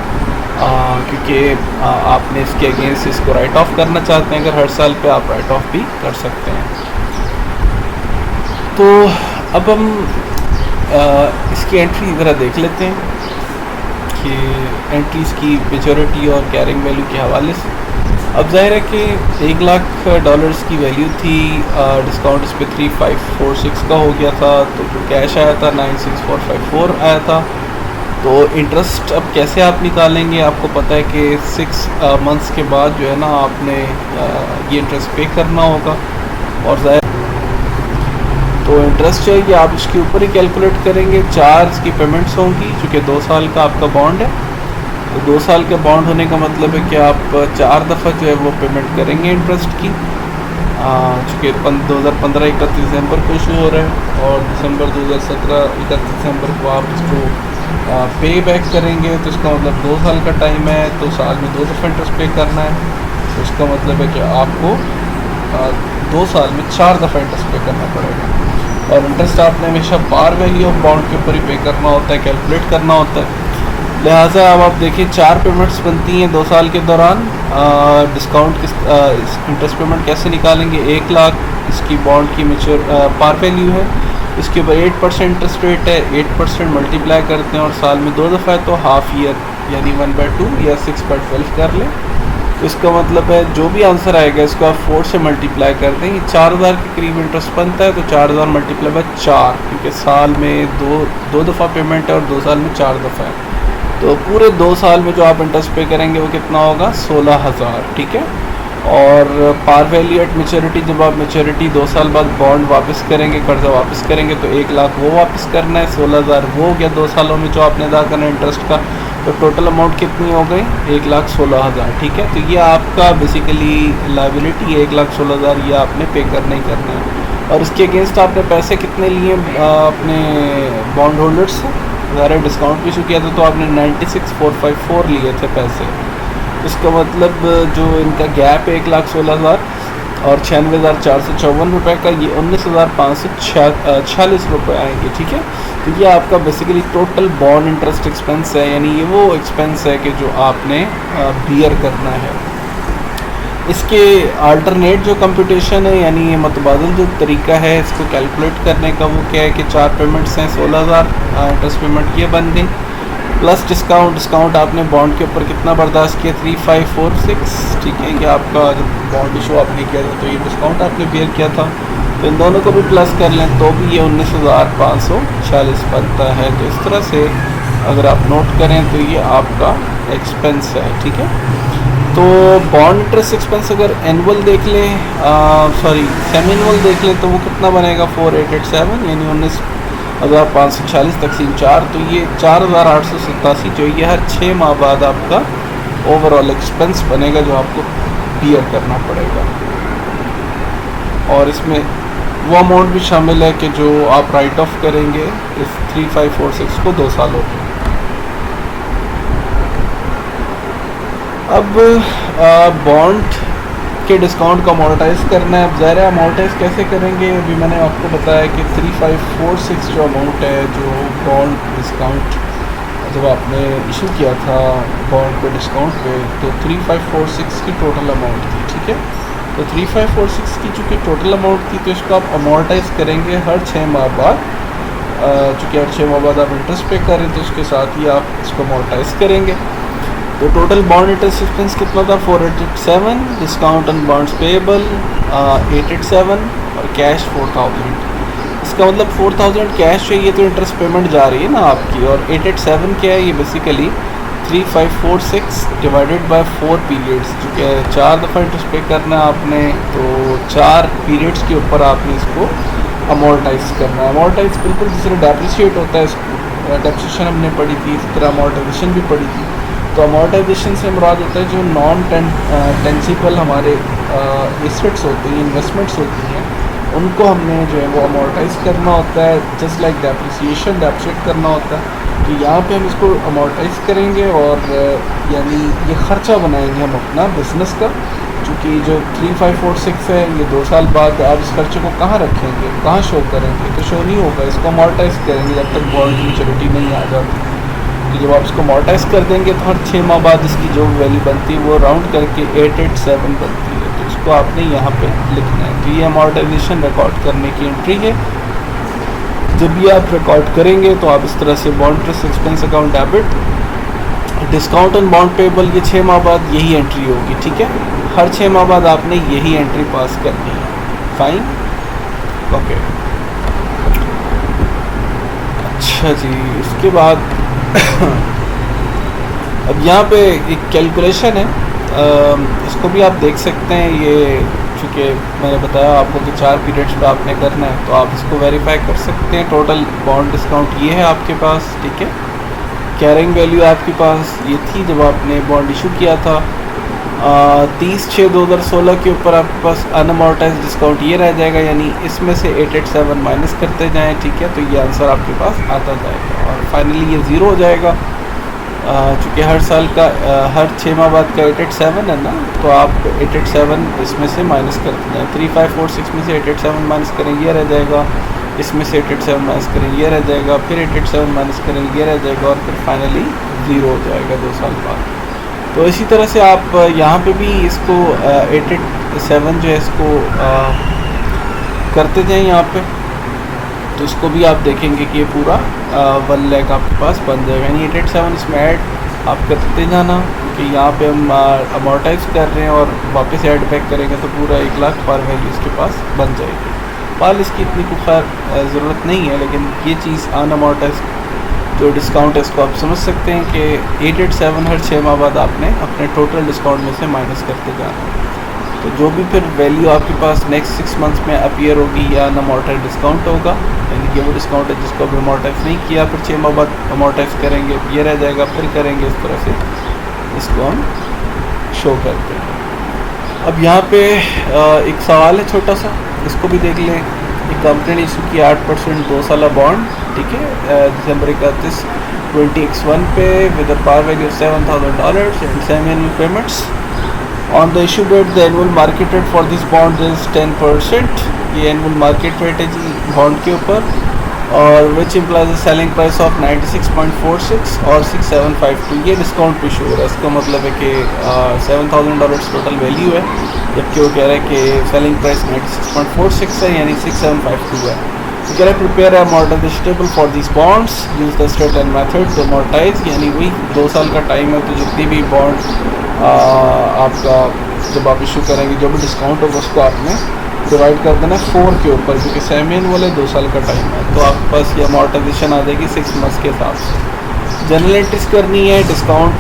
क्योंकि आपने इसके अगेंस्ट इसको राइट ऑफ करना चाहते हैं, अगर हर साल पे आप राइट ऑफ भी कर सकते हैं। तो अब हम इसकी एंट्री ज़रा देख लेते हैं कि एंट्रीज़ की मेच्योरिटी और कैरिंग वैल्यू के हवाले से। अब ज़ाहिर है कि 1 लाख डॉलर्स की वैल्यू थी, डिस्काउंट इस पर 3546 का हो गया था, तो जो कैश आया था 96454 आया था। तो इंटरेस्ट अब कैसे आप निकालेंगे, आपको पता है कि 6 मंथ्स के बाद जो है ना आपने ये इंटरेस्ट पे करना होगा। और ज़ाहिर तो इंटरेस्ट जो है कि आप इसके ऊपर ही कैलकुलेट करेंगे। 4 इसकी पेमेंट्स होंगी, चूँकि 2 साल का आपका बॉन्ड है। तो 2 साल का बॉन्ड होने का मतलब है कि आप 4 दफ़ा जो है वो पेमेंट करेंगे इंटरेस्ट की। चूँकि 2015 31 दिसंबर को इशू हो रहा है और दिसंबर 2017 31 दिसंबर को आप इसको पे बैक करेंगे। तो इसका मतलब 2 साल का टाइम है, तो साल में 2 दफ़ा इंटरेस्ट पे करना है। तो इसका मतलब है कि आपको 2 साल में 4 दफ़ा इंटरेस्ट पे करना पड़ेगा। और इंटरेस्ट आपने हमेशा पार वैल्यू ऑफ बॉन्ड के ऊपर ही पे करना होता है, कैलकुलेट करना होता है। लिहाजा अब आप देखिए 4 पेमेंट्स बनती हैं 2 साल के दौरान। डिस्काउंट किस इंटरेस्ट पेमेंट कैसे निकालेंगे? 1 लाख इसकी बॉन्ड की मेच्योर पार वैल्यू है, इसके ऊपर 8% इंटरेस्ट रेट है। 8% मल्टीप्लाई करते हैं और साल में 2 दफ़ा है, तो हाफ ईयर यानी 1/2 या 6/12 कर लें। तो इसका मतलब है जो भी आंसर आएगा इसको आप 4 से मल्टीप्लाई कर दें। ये 4000 के करीब इंटरेस्ट बनता है, तो 4000 मल्टीप्लाई बाय 4, क्योंकि साल में दो दफ़ा पेमेंट है और 2 साल में 4 दफ़ा है। तो पूरे 2 साल में जो आप इंटरेस्ट पे करेंगे वो कितना होगा? 16000, ठीक है। और पार वैल्यू एट मेच्योरिटी, जब आप मेच्योरिटी 2 साल बाद बॉन्ड वापस करेंगे, कर्जा वापस करेंगे, तो 1 लाख वो वापस करना है, 16000 वो हो गया 2 सालों में जो आपने अदा करना है इंटरेस्ट का। तो टोटल अमाउंट कितनी हो गई? 1,16,000, ठीक है। तो ये आपका बेसिकली लायबिलिटी 1,16,000 ये आपने पे करना ही करना है। और इसके अगेंस्ट आपने पैसे कितने लिए अपने बॉन्ड होल्डर्स से? ज़रा डिस्काउंट भी शुरू किया था तो आपने 96,454 लिए थे पैसे। इसका मतलब जो इनका गैप है 1,16,000 और 96,454 रुपये का, ये 19,546 रुपये आएंगे, ठीक है। तो ये आपका basically total bond interest expense है, यानी ये वो एक्सपेंस है कि जो आपने बियर करना है। इसके अल्टरनेट जो कंप्यूटेशन है, यानी ये मतबादल जो तरीका है इसको कैलकुलेट करने का, वो क्या है कि 4 पेमेंट्स हैं, 16,000 इंटरेस्ट पेमेंट ये बन गई, प्लस डिस्काउंट आपने बॉन्ड के ऊपर कितना बर्दाश्त किया? 3546, ठीक है। ये आपका जब बॉन्ड इशू आपने किया था तो ये डिस्काउंट आपने बियर किया था, तो इन दोनों को भी प्लस कर लें तो भी ये 19,546 बनता है। तो इस तरह से अगर आप नोट करें तो ये आपका एक्सपेंस है, ठीक है। तो बॉन्ड इंटरेस्ट एक्सपेंस अगर एनुअल देख लें, सेमी एनुअल देख लें, तो वो कितना बनेगा? 4887 यानी 19,546 तकसीम 4, तो ये 4,887 जो ये हर 6 माह बाद आपका ओवरऑल एक्सपेंस बनेगा जो आपको बियर करना पड़ेगा। और इसमें वो अमाउंट भी शामिल है कि जो आप राइट ऑफ करेंगे इस 3546 को 2 सालों में। अब बॉन्ड के डिस्काउंट को अमोर्टाइज़ करना है। अब ज़ाहिर है अमोर्टाइज़ कैसे करेंगे? अभी मैंने आपको बताया कि 3546 जो अमाउंट है, जो बॉन्ड डिस्काउंट जब आपने इशू किया था बॉन्ड पे डिस्काउंट पे, तो 3546 की टोटल अमाउंट थी, ठीक है। तो 3546 की चूँकि टोटल अमाउंट थी, तो इसको आप अमोर्टाइज़ करेंगे हर 6 माह बाद। चूँकि हर 6 माह बाद आप इंटरेस्ट पे करें तो उसके साथ ही आप इसको अमोर्टाइज़ करेंगे। तो टोटल बॉन्ड इंटरेस्ट एक्सपेंस कितना था? 487, डिस्काउंट ऑन बॉन्ड्स पेएबल 887 और कैश 4000। इसका मतलब 4000 कैश है, ये तो इंटरेस्ट पेमेंट जा रही है ना आपकी। और 887 क्या है? ये बेसिकली 3546 डिवाइडेड बाय 4 पीरियड्स, चूँकि 4 दफ़ा इंटरेस्ट पे करना है आपने, तो 4 पीरियड्स के ऊपर आपने इसको अमोर्टाइज़ करना है। अमोर्टाइज़ बिल्कुल जिस तरह डेप्रिशिएट होता है, इसको डेप्रिसिएशन हमने पढ़ी थी, इस तरह अमोर्टाइजेशन भी पढ़ी थी। तो अमोर्टाइजेशन से मुराद होता है जो नॉन टेंसिबल हमारे एसेट्स होते हैं, इन्वेस्टमेंट्स होती हैं, उनको हमने जो है वो अमोर्टाइज़ करना होता है, जस्ट लाइक डेप्रिसिएशन डेप्रिशिएट करना होता है। तो यहाँ पे हम इसको अमोर्टाइज़ करेंगे और यानी ये ख़र्चा बनाएंगे हम अपना बिज़नेस का। चूँकि जो 3546 है, ये 2 साल बाद आप इस खर्चे को कहाँ रखेंगे, कहाँ शो करेंगे? तो शो नहीं होगा, इसको अमोर्टाइज़ करेंगे जब तक बॉन्ड की मैच्योरिटी नहीं आ जाती। तो जब आप इसको अमोर्टाइज़ कर देंगे तो हर 6 माह बाद इसकी जो वैल्यू बनती है वो राउंड करके 887 बनती है। तो इसको आपने यहाँ पे लिखना है। तो ये अमोर्टाइजेशन रिकॉर्ड करने की एंट्री है। जब भी आप रिकॉर्ड करेंगे तो आप इस तरह से bond interest expense account debit, discount on bond payable, ये 6 माह बाद यही एंट्री होगी, ठीक है। हर 6 माह बाद आपने यही एंट्री पास करनी है। Fine, okay. अच्छा जी, इसके बाद अब यहाँ पे एक कैलकुलेशन है, इसको भी आप देख सकते हैं। ये चूँकि मैंने बताया आपको कि 4 पीरियड्स पे आपने करना है, तो आप इसको वेरीफाई कर सकते हैं। टोटल बॉन्ड डिस्काउंट ये है आपके पास, ठीक है। कैरिंग वैल्यू आपके पास ये थी जब आपने बॉन्ड इशू किया था। 30/6/2016 के ऊपर आपके पास अनअमोर्टाइज डिस्काउंट ये रह जाएगा, यानी इसमें से 887 माइनस करते जाएं, ठीक है। तो ये आंसर आपके पास आता जाएगा और फाइनली ये ज़ीरो हो जाएगा। चूँकि हर साल का हर 6 माह बाद का 887 है ना, तो आप 887 इसमें से माइनस करते जाएँ। 3546 में से 887 माइनस करेंगे, ये रह जाएगा। इसमें से 887 माइनस करेंगे, ये रह जाएगा। फिर 887 माइनस करेंगे, ये रह जाएगा और फिर फाइनली ज़ीरो हो जाएगा 2 साल बाद। तो इसी तरह से आप यहाँ पे भी इसको 887 जो है इसको करते जाएं यहाँ पे, तो इसको भी आप देखेंगे कि ये पूरा 1 लाख आपके पास बन जाएगा। यानी 887 इसमें ऐड आप करते जाना, क्योंकि यहाँ पे हम अमोर्टाइज कर रहे हैं और वापस ऐड बैक करेंगे तो पूरा 1 लाख पर वैल्यू इसके पास बन जाएगी। पाल इसकी इतनी को खैर ज़रूरत नहीं है, लेकिन ये चीज़ अनअमोर्टाइज जो डिस्काउंट है इसको आप समझ सकते हैं कि 887 हर 6 माह बाद आपने अपने टोटल डिस्काउंट में से माइनस करते जाना है। तो जो भी फिर वैल्यू आपके पास नेक्स्ट 6 मंथ्स में अपीयर होगी या अनअमोर्टाइज डिस्काउंट होगा, यानी कि वो डिस्काउंट है जिसको अभी अमोर्टाइज नहीं किया, फिर 6 माह बाद अमोर्टाइज करेंगे, ये रह जाएगा, फिर करेंगे। इस तरह से इसको हम शो करते हैं। अब यहाँ पे एक सवाल है छोटा सा, इसको भी देख लें। एक कंपनी ने इशू किया 8% 2 साल बॉन्ड, ठीक है, दिसंबर 31 20x1 पे with a par value of $7,000 and semi annual payments. On the issue date the annual market rate for this bond is 10%। ये एनुअल मार्केट रेट है जी बॉन्ड के ऊपर, और which implies a selling price of 96.46 और 6752। ये discount पे show हो रहा है। इसका मतलब है कि $7,000 टोटल वैल्यू है, जबकि वो कह रहा है कि सेलिंग प्राइस 96.46 है, यानी 6752 है। तो कह रहा है prepare amortization table for this bonds, use the state and method to amortize. यानी वही 2 साल का टाइम है, तो जितनी भी बॉन्ड आपका जब आप इशू करेंगे जो भी डिस्काउंट होगा उसको आपने डिवाइड कर देना 4 के ऊपर, क्योंकि सेमी एनुअल है, 2 साल का टाइम है। तो आपके पास ये अमोर्टाइजेशन आ जाएगी 6 मंथ्स के हिसाब से। जनरल एंट्रीज करनी है, डिस्काउंट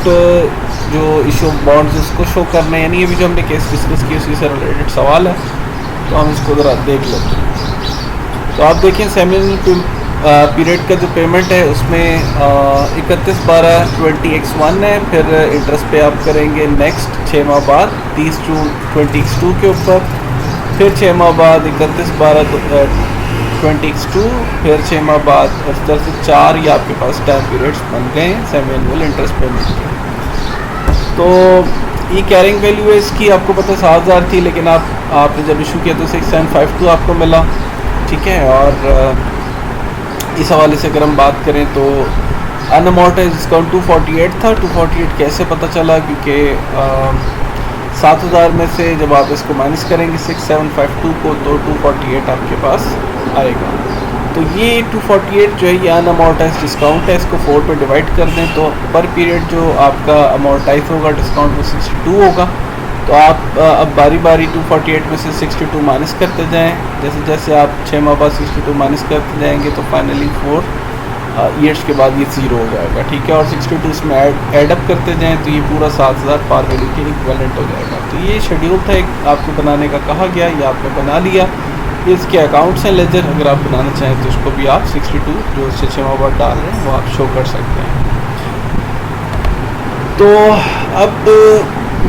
जो इशू बॉन्ड्स उसको शो करना है, यानी ये भी जो हमने केस डिस्कस की उसी से रिलेटेड सवाल है, तो हम इसको ज़रा देख लेते हैं। तो आप देखें सेमी एनुअल पीरियड का जो पेमेंट है उसमें 31/12/20x1 है, फिर इंटरेस्ट पे आप करेंगे नेक्स्ट 6 माह बाद 30/2/20x2 के ऊपर, फिर 6 माह बाद 31/12/20x2, फिर 6 माह बाद इस तरह से 4 ये आपके पास टाइम पीरियड्स बन गए हैं सेमी एनुअल इंटरेस्ट पेमेंट के। तो ये कैरिंग वैल्यू है इसकी, आपको पता 7,000 थी, लेकिन आपने जब इशू किया तो 6752 आपको मिला, ठीक है। और इस हवाले से अगर हम बात करें तो अनअमोर्टाइज डिस्काउंट 248 था। 248 कैसे पता चला, क्योंकि 7,000 में से जब आप इसको माइनस करेंगे 6752 को, तो 248 आपके पास आएगा। तो ये 248 जो है ये अनअमोर्टाइज डिस्काउंट है, इसको 4 पे डिवाइड कर दें तो पर पीरियड जो आपका अमोर्टाइज होगा डिस्काउंट वो 62 होगा। तो आप अब बारी बारी 248 में से 62 माइनस करते जाएं, जैसे जैसे आप 6 माह बाद 62 माइनस करते जाएंगे तो फाइनली 4 ईयर्स के बाद ये 0 हो जाएगा, ठीक है। और 62 इसमें ऐड अप करते जाएं तो ये पूरा 7,000 पार वैल्यू के इक्विवेलेंट हो जाएगा। तो ये शेड्यूल था एक आपको बनाने का कहा गया, ये आपने बना लिया। ये इसके अकाउंट्स हैं लेजर, अगर आप बनाना चाहें तो इसको भी आप 62 जो उससे 6 माह बाद डाल रहे हैं वो आप शो कर सकते हैं। तो अब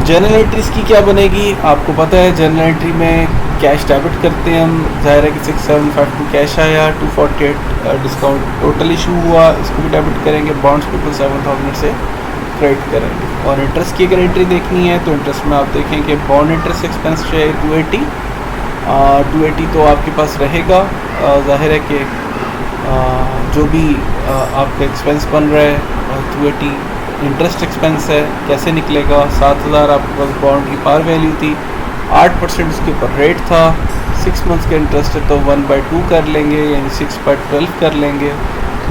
जनरल एंट्रीज की क्या बनेगी, आपको पता है जनरल एंट्री में कैश डेबिट करते हैं हम, जाहिर है कि 6752 कैश आया, 248 डिस्काउंट टोटल इशू हुआ, इसको भी डेबिट करेंगे, बॉन्ड्स पे 7,000 से क्रेडिट करेंगे। और इंटरेस्ट की अगर एंट्री देखनी है तो इंटरेस्ट में आप देखें कि बॉन्ड इंटरेस्ट एक्सपेंस जो है 280 तो आपके पास रहेगा। जाहिर है कि जो भी आपका एक्सपेंस बन रहा है 280 इंटरेस्ट एक्सपेंस है, कैसे निकलेगा। 7,000 आपके पास बॉन्ड की पार वैल्यू थी, 8% उसके ऊपर रेट था, 6 मंथ्स का इंटरेस्ट है तो 1/2 कर लेंगे, यानी 6/12 कर लेंगे,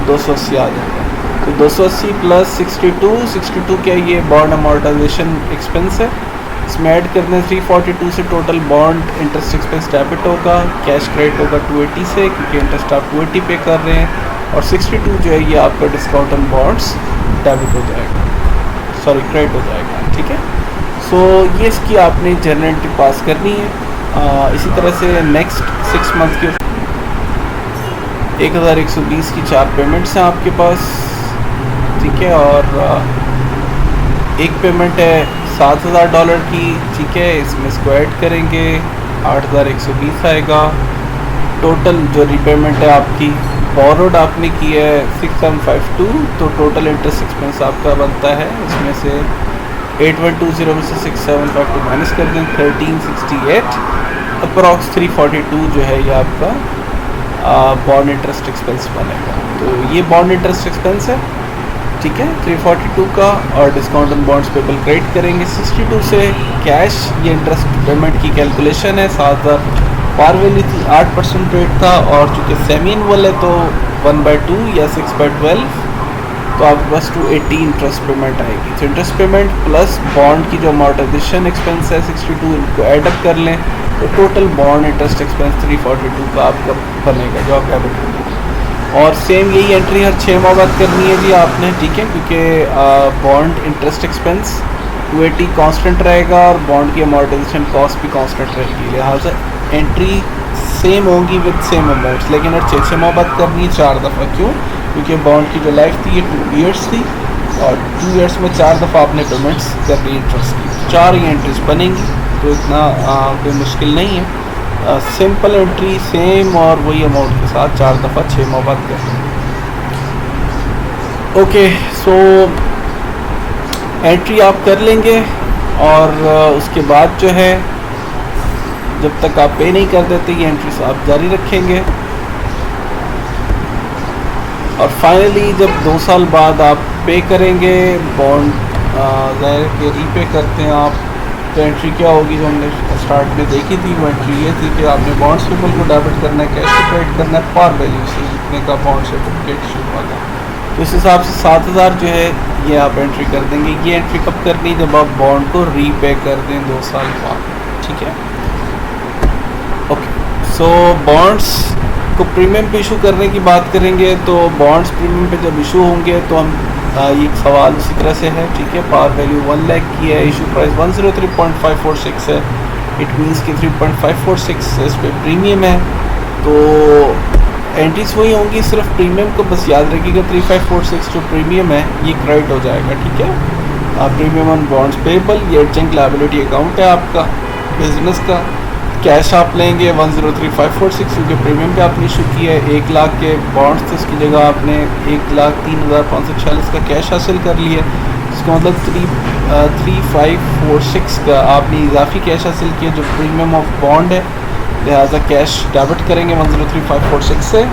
280 आ जाएगा। तो 280 प्लस 62 क्या ये बॉन्ड अमोर्टाइजेशन एक्सपेंस है, इसमें ऐड करने 342 से total bond interest expense debit होगा, कैश क्रेडिट होगा 280 से, क्योंकि इंटरेस्ट आप 280 पे कर रहे हैं, और 62 जो है ये आपका डिस्काउंट ऑन बॉन्ड्स डेबिट हो जाएगा, सॉरी क्रेडिट हो जाएगा, ठीक है। सो ये इसकी आपने जनरल एंट्री पास करनी है। इसी तरह से नेक्स्ट 6 मंथ के 1120 की 4 पेमेंट्स हैं आपके पास, ठीक है। और एक पेमेंट है $7,000 की, ठीक है, इसमें इसको ऐड करेंगे 8,120 आएगा। टोटल जो रीपेमेंट है आपकी बोरोड आपने की है 6752, तो टोटल इंटरेस्ट एक्सपेंस आपका बनता है इसमें से 8120 में से 6752 माइनस कर दें 1368, अप्रॉक्स 342 जो है ये आपका बॉन्ड इंटरेस्ट एक्सपेंस बनेगा। तो ये बॉन्ड इंटरेस्ट एक्सपेंस है, ठीक है, 342 का। और discount on bonds payable credit करेंगे 62 से। कैश ये इंटरेस्ट पेमेंट की कैलकुलेशन है, 7,000 पार वैल्यू थी, 8% रेट था, और चूँकि सेमी एनुअल है तो 1/2 या 6/12, तो आपके पास 280 इंटरेस्ट पेमेंट आएगी। तो इंटरेस्ट पेमेंट प्लस बॉन्ड की जो अमॉर्टाइजेशन एक्सपेंस है 62, इनको ऐडअप कर लें तो टोटल बॉन्ड इंटरेस्ट एक्सपेंस 342 का आपका बनेगा जो आप डेबिट करेंगे। और सेम यही एंट्री हर 6 माह बाद करनी है जी आपने, ठीक है, क्योंकि बॉन्ड इंटरेस्ट एक्सपेंस 280 कांस्टेंट रहेगा और बॉन्ड की अमॉर्टाइजेशन कॉस्ट भी कांस्टेंट रहेगी, लिहाजा एंट्री सेम होगी विद सेम अमाउंट्स, लेकिन हर 6 माह बाद करनी है 4 दफ़ा। क्यों? क्योंकि बॉन्ड की जो लाइफ थी ये 2 ईयर्स थी और 2 ईयर्स में 4 दफ़ा आपने पेमेंट्स कर ली इंटरेस्ट की, 4 ही एंट्रीज बनेंगी, तो इतना कोई मुश्किल नहीं है। सिंपल एंट्री सेम और वही अमाउंट के साथ 4 दफ़ा 6 माह बाद कर लेंगे। ओके, सो एंट्री आप कर लेंगे और उसके बाद जो है जब तक आप पे नहीं कर देते ये एंट्रीज आप जारी रखेंगे। और फाइनली जब 2 साल बाद आप पे करेंगे बॉन्ड, ज़ाहिर के रीपे करते हैं आप, तो एंट्री क्या होगी जो हमने स्टार्ट में देखी थी, वो एंट्री ये थी कि आपने बॉन्ड पेबल को डेबिट करना है, कैश को क्रेडिट करना है, पार वैल्यू से जितने का बॉन्ड सर्टिफिकेट इशू हुआ था। तो इस हिसाब से 7,000 जो है ये आप एंट्री कर देंगे। ये एंट्री कब करनी? जब आप बॉन्ड को रीपे कर दें 2 साल बाद, ठीक है। ओके, सो बॉन्ड्स को प्रीमियम पे इशू करने की बात करेंगे, तो बॉन्ड्स प्रीमियम पे जब इशू होंगे तो हम ये सवाल उसी तरह से है, ठीक है। पार वैल्यू 1 लाख की है, इशू प्राइस 103.546 है, इट मीन्स कि 3.546 इस पर प्रीमियम है, तो एंट्रीज वही होंगी, सिर्फ प्रीमियम को बस याद रखिएगा 3546 जो प्रीमियम है ये क्रेडिट हो जाएगा, ठीक है। प्रीमियम ऑन बॉन्ड्स पेबल, ये एडजंक्ट लायबिलिटी अकाउंट है आपका बिजनेस का। कैश आप लेंगे 103,546 क्योंकि प्रीमियम पे आपने इशू किया है, 1 लाख के बॉन्ड्स थे, उसकी जगह आपने 1,03,546 का कैश हासिल कर लिया, इसका मतलब 3546 का आपने इजाफी कैश हासिल किया जो प्रीमियम ऑफ बॉन्ड है, लिहाजा कैश डेबिट करेंगे 103,546 से,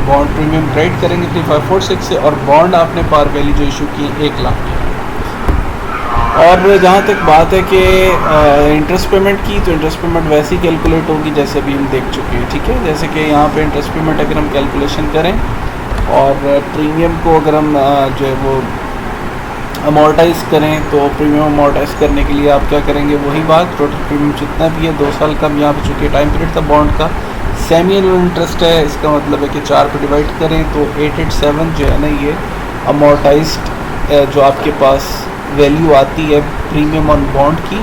बॉन्ड प्रीमियम क्रेडिट करेंगे 3546 से, और बॉन्ड आपने पार वैल्यू जो इशू की 1 लाख की। और जहाँ तक बात है कि इंटरेस्ट पेमेंट की, तो इंटरेस्ट पेमेंट वैसे ही कैलकुलेट होगी जैसे अभी हम देख चुके हैं, ठीक है। जैसे कि यहाँ पे इंटरेस्ट पेमेंट अगर हम कैलकुलेशन करें और प्रीमियम को अगर हम जो है वो अमॉर्टाइज़ करें, तो प्रीमियम अमॉर्टाइज़ करने के लिए आप क्या करेंगे, वही बात, टोटल प्रीमियम जितना भी है 2 साल का यहाँ पे चूँकि टाइम पीरियड था बॉन्ड का, सेमी एनुअल इंटरेस्ट है, इसका मतलब है कि 4 पे डिवाइड करें तो 887 जो है ना ये अमॉर्टाइज्ड जो आपके पास वैल्यू आती है प्रीमियम ऑन बॉन्ड की,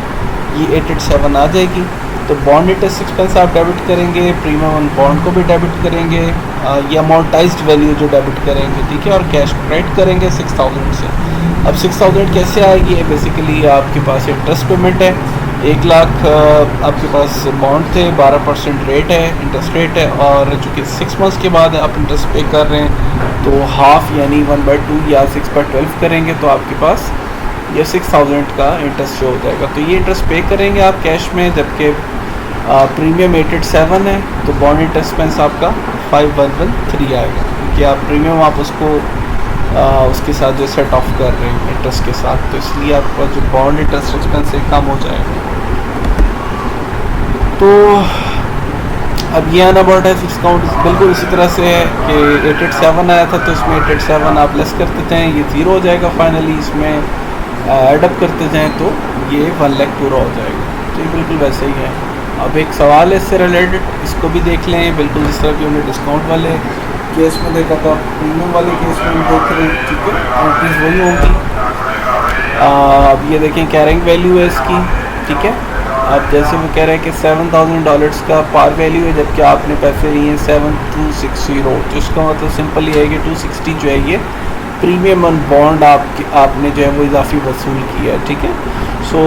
ये 887 आ जाएगी। तो बॉन्ड इंटरेस्ट एक्सपेंस आप डेबिट करेंगे, प्रीमियम ऑन बॉन्ड को भी डेबिट करेंगे, ये अमॉर्टाइज्ड वैल्यू जो डेबिट करेंगे, ठीक है, और कैश क्रेडिट करेंगे 6,000 से। अब 6,000 कैसे आएगी? ये बेसिकली आपके पास इंटरेस्ट पेमेंट है, 1 लाख आपके पास बॉन्ड थे, 12% रेट है, इंटरेस्ट रेट है, और चूँकि 6 मंथ्स के बाद आप इंटरेस्ट पे कर रहे हैं तो हाफ यानी 1/2 या 6/12 करेंगे तो आपके पास ये 6,000 का इंटरेस्ट शो हो जाएगा। तो ये इंटरेस्ट पे करेंगे आप कैश में, जबकि प्रीमियम 887 है, तो बॉन्ड इंटरेस्ट एक्सपेंस आपका 5113 आएगा, क्योंकि आप प्रीमियम आप उसको उसके साथ जो सेट ऑफ कर रहे हैं इंटरेस्ट के साथ, तो इसलिए आपका जो बॉन्ड इंटरेस्ट एक्सपेंस है कम हो जाएगा। तो अब ये अनअमॉर्टाइज्ड डिस्काउंट बिल्कुल इसी तरह से है कि 887 आया था, तो इसमें 887 आप लेस करते जाएँ, ये 0 हो जाएगा फाइनली, इसमें एडअप करते जाएँ तो ये 1 लाख पूरा हो जाएगा। तो ये बिल्कुल वैसे ही है। अब एक सवाल है इससे रिलेटेड, इसको भी देख लें, बिल्कुल जिस तरह कि हमने डिस्काउंट वाले केस में देखा था, प्रीमियम वाले केस में हम देख रहे हैं, ठीक है, एंट्रीज वही होंगी। अब ये देखें कैरिंग वैल्यू है इसकी, ठीक है, अब जैसे वो कह रहे हैं कि $7,000 का पार वैल्यू है, जबकि आपने पैसे लिए हैं 7260, तो इसका मतलब सिंपल ये है कि 260 जो है ये प्रीमियम ऑन बॉन्ड आपने जो है वो इजाफी वसूल किया है, ठीक है। सो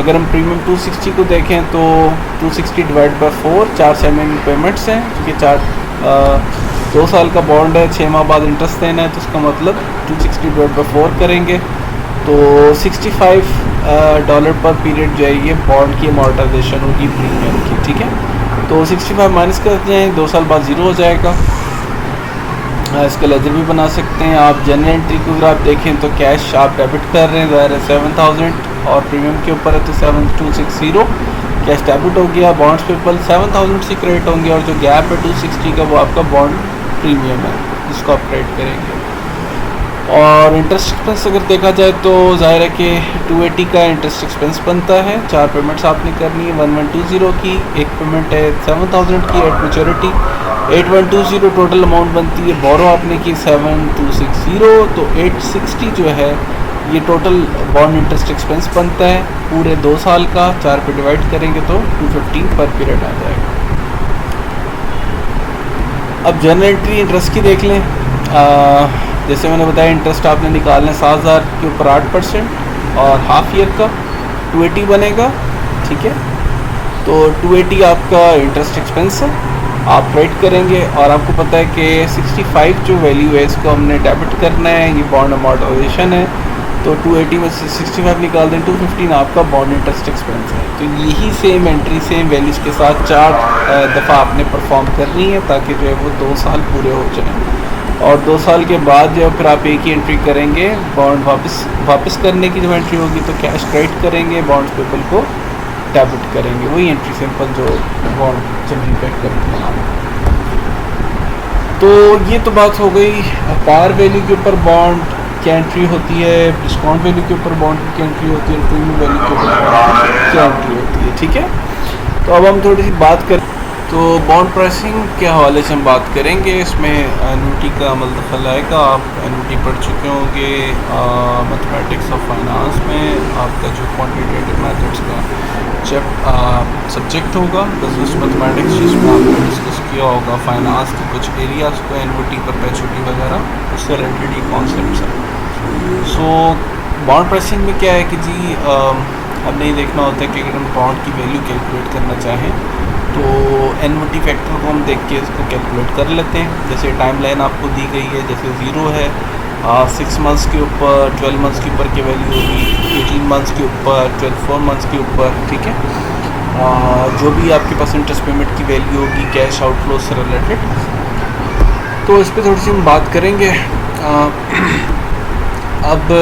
अगर हम प्रीमियम 260 को देखें तो 260 डिवाइड बाई 4, 4 सेमी पेमेंट्स हैं, क्योंकि 2 साल का बॉन्ड है, 6 माह बाद इंटरेस्ट देना है, तो उसका मतलब 260 डिवाइड बाई 4 करेंगे तो $65 पर पीरियड जो है ये बॉन्ड की अमॉर्टाइजेशन होगी प्रीमियम की, ठीक है। तो 65 माइनस करते हैं, 2 साल बाद ज़ीरो हो जाएगा। इसका लेजर भी बना सकते हैं आप। जनरल एंट्री को अगर आप देखें तो कैश आप डेबिट कर रहे हैं, ज़ाहिर है 7000 और प्रीमियम के ऊपर है तो 7260 कैश डेबिट हो गया। बॉन्ड्स पेबल 7000 से क्रेडिट होंगे और जो गैप है 260 का वो आपका बॉन्ड प्रीमियम है, जिसको आप क्रेडिट करेंगे। और इंटरेस्ट एक्सपेंस अगर देखा जाए तो ज़ाहिर है कि 280 का इंटरेस्ट एक्सपेंस बनता है। 4 पेमेंट्स आपने करनी है 1120 की, एक पेमेंट है 7000 की एट मैच्योरिटी, 8120 टोटल अमाउंट बनती है। बोरो आपने की 7260, तो 860 जो है ये टोटल बॉन्ड इंटरेस्ट एक्सपेंस बनता है पूरे 2 साल का। 4 पे डिवाइड करेंगे तो 215 पर पीरियड आ जाएगा। अब जनरल एंट्री इंटरेस्ट की देख लें। जैसे मैंने बताया इंटरेस्ट आपने निकालना है 7000 के ऊपर 8% और हाफ ईयर का 280 बनेगा, ठीक है। तो 280 आपका इंटरेस्ट एक्सपेंस है, आप क्रेडिट करेंगे। और आपको पता है कि 65 जो वैल्यू है इसको हमने डेबिट करना है, ये बॉन्ड अमॉर्टाइजेशन है, तो 280 में से 65 निकाल दें, 215 आपका बॉन्ड इंटरेस्ट एक्सपेंस है। तो यही सेम एंट्री सेम वैल्यूज़ के साथ 4 दफ़ा आपने परफॉर्म करनी है ताकि जो है वो 2 साल पूरे हो जाएँ। और 2 साल के बाद जो फिर आप एक ही एंट्री करेंगे, बॉन्ड वापस करने की जो एंट्री होगी तो कैश क्रेडिट करेंगे, बॉन्ड्स पेबल को डेबिट करेंगे। वही एंट्री सिंपल जो बॉन्ड जब रीपेड करते हैं। तो ये तो बात हो गई पार वैल्यू के ऊपर बॉन्ड क्या एंट्री होती है, डिस्काउंट वैल्यू के ऊपर बॉन्ड की क्या एंट्री होती है, प्रीमियम वैल्यू के ऊपर बॉन्ड क्या एंट्री होती है, ठीक है। तो अब हम थोड़ी सी बात करें तो बॉन्ड प्राइसिंग के हवाले से हम बात करेंगे। इसमें एन्युटी का अमल दखल आएगा। आप एन्युटी पढ़ चुके होंगे मैथमेटिक्स ऑफ फाइनेंस में, आपका जो क्वांटिटेटिव मेथड्स का सब्जेक्ट होगा बिजनेस मैथमेटिक्स, जिसमें आपने डिस्कस किया होगा फाइनेंस के कुछ एरियाज़ को, एन्युटी परपेचुटी वगैरह, उससे रिलेटेड ये कॉन्सेप्ट्स हैं। सो बॉन्ड प्राइसिंग में क्या है कि जी अब नहीं देखना होता है कि अगर हम बॉन्ड की वैल्यू कैलकुलेट करना चाहें तो एन्युटी फैक्टर को हम देख के इसको कैलकुलेट कर लेते हैं। जैसे टाइम लाइन आपको दी गई है, जैसे 0 है 6 मंथ्स के ऊपर, 12 मंथ्स के ऊपर की वैल्यू होगी, 18 मंथ्स के ऊपर, 24 मंथ्स के ऊपर, ठीक है। जो भी आपके पास इंटरेस्ट पेमेंट की वैल्यू होगी कैश आउटफ्लो से रिलेटेड, तो इस पर थोड़ी सी हम बात करेंगे। अब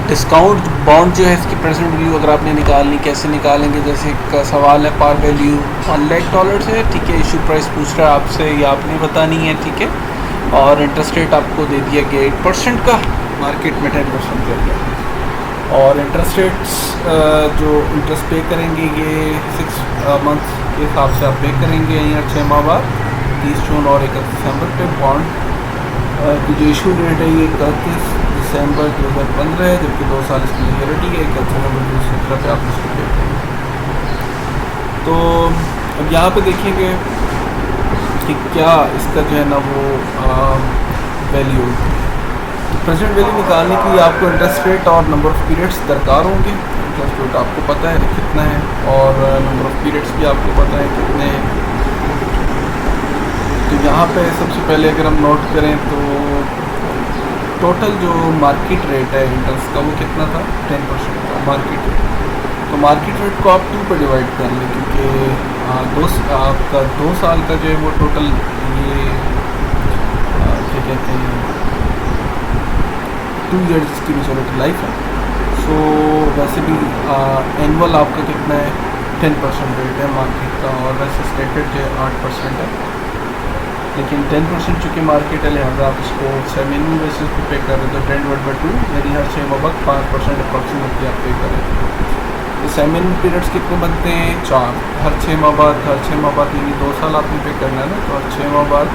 डिस्काउंट बॉन्ड जो है इसकी प्रेजेंट वैल्यू अगर आपने निकालनी, कैसे निकालेंगे? जैसे का सवाल है पार वैल्यू $1,00,000 से, ठीक है। इशू प्राइस पूछ रहा है आपसे, ये आपने बतानी है, ठीक है। और इंटरेस्ट रेट आपको दे दिया गया 8% का, मार्केट में 10% कर दिया। और इंटरेस्ट रेट्स जो इंटरेस्ट पे करेंगे ये 6 मंथ्स के हिसाब से आप पे करेंगे, या 6 माह बाद 30 जून और 31 दिसंबर पे। बॉन्ड की जो इशू डेट है ये 31 दिसंबर 2015 है, जबकि 2 साल इसकी मेच्योरिटी है, 31 नवंबर 2017 पे आप इसको पे करेंगे। तो अब यहाँ पे देखेंगे कि क्या इसका जो है ना वो वैल्यू, प्रेजेंट वैल्यू निकालने के लिए आपको इंटरेस्ट रेट और नंबर ऑफ़ पीरियड्स दरकार होंगे। इंटरेस्ट रेट आपको पता है कितना है और नंबर ऑफ़ पीरियड्स भी आपको पता है कितने हैं। तो यहाँ पे सबसे पहले अगर हम नोट करें तो टोटल जो मार्केट रेट है इंटरेस्ट का वो कितना था, 10% का मार्केट रेट। तो मार्केट रेट को आप 2 पर डिवाइड कर लें, क्योंकि आपका 2 साल का जो है वो टोटल ये क्या कहते हैं 2 ईयर्स की मैच्योरिटी लाइफ है। सो वैसे भी एनुअल आपका कितना है 10% रेट है मार्केट का, और वैसे स्टेटेड जो है 8% है, लेकिन 10% चूँकि मार्केट है लिहाजा आप इसको सेमिनल बेसिस पे पे कर रहे हो, तो 10/2 यानी हर 6 माह बाद 5% अप्रॉक्सीमेटली आप पे करें। तो सेमिनल पीरियड्स कितने बनते हैं 4, हर 6 माह बाद, हर 6 माह बाद यानी 2 साल आपने पे करना है ना, तो हर 6 माह बाद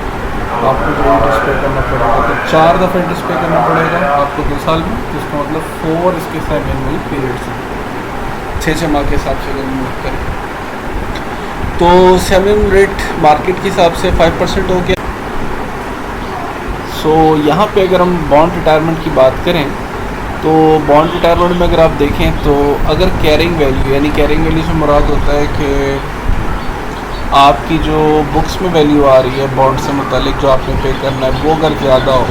आपको जो इंटरेस्ट पे करना पड़ेगा, तो 4 दफ़ा इंटरेस्ट पे करना पड़ेगा आपको 2 साल में, तो इसका मतलब 4 इसके सेमिनल पीरियड्स हैं। 6 माह के हिसाब से अगर मूव करें तो सेविंग रेट मार्केट के हिसाब से 5% हो गया। सो यहाँ पे अगर हम बॉन्ड रिटायरमेंट की बात करें तो बॉन्ड रिटायरमेंट में अगर आप देखें तो अगर कैरिंग वैल्यू, यानी कैरिंग वैल्यू से मुराद होता है कि आपकी जो बुक्स में वैल्यू आ रही है बॉन्ड से मुतालिक जो आपने पे करना है वो अगर ज़्यादा हो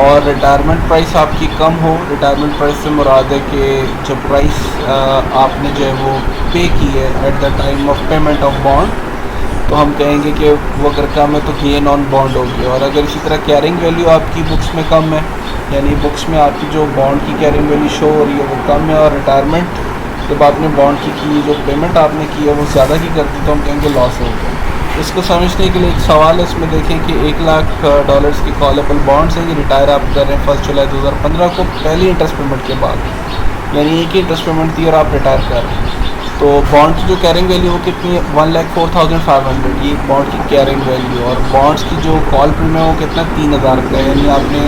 और रिटायरमेंट प्राइस आपकी कम हो। रिटायरमेंट प्राइस से मुराद है कि जो प्राइस आपने जो है वो पे की है at the time of payment of bond, तो हम कहेंगे कि वो अगर कम है तो गेन ऑन बॉन्ड होगी। और अगर इसी तरह कैरिंग वैल्यू आपकी बुक्स में कम है, यानी बुक्स में आपकी जो बॉन्ड की कैरिंग वैल्यू शो हो रही है वो कम है और रिटायरमेंट जब आपने बॉन्ड की जो पेमेंट आपने की है वो ज़्यादा की करती है तो हम कहेंगे लॉस हो गया। इसको समझने के लिए एक सवाल है, इसमें देखें कि $1,00,000 की कॉलेबल बॉन्ड्स हैं, ये रिटायर आप कर रहे हैं 1 जुलाई 2015 को पहली इंटरेस्ट पेमेंट के बाद, यानी एक ही इंटरेस्ट पेमेंट थी और आप रिटायर कर रहे हैं। तो बॉन्ड की जो कैरिंग वैल्यू वो कितनी है 1,04,500, ये बॉन्ड की कैरिंग वैल्यू। और बॉन्ड्स की जो कॉल प्रीमियम वो कितना 3,000 का है, यानी आपने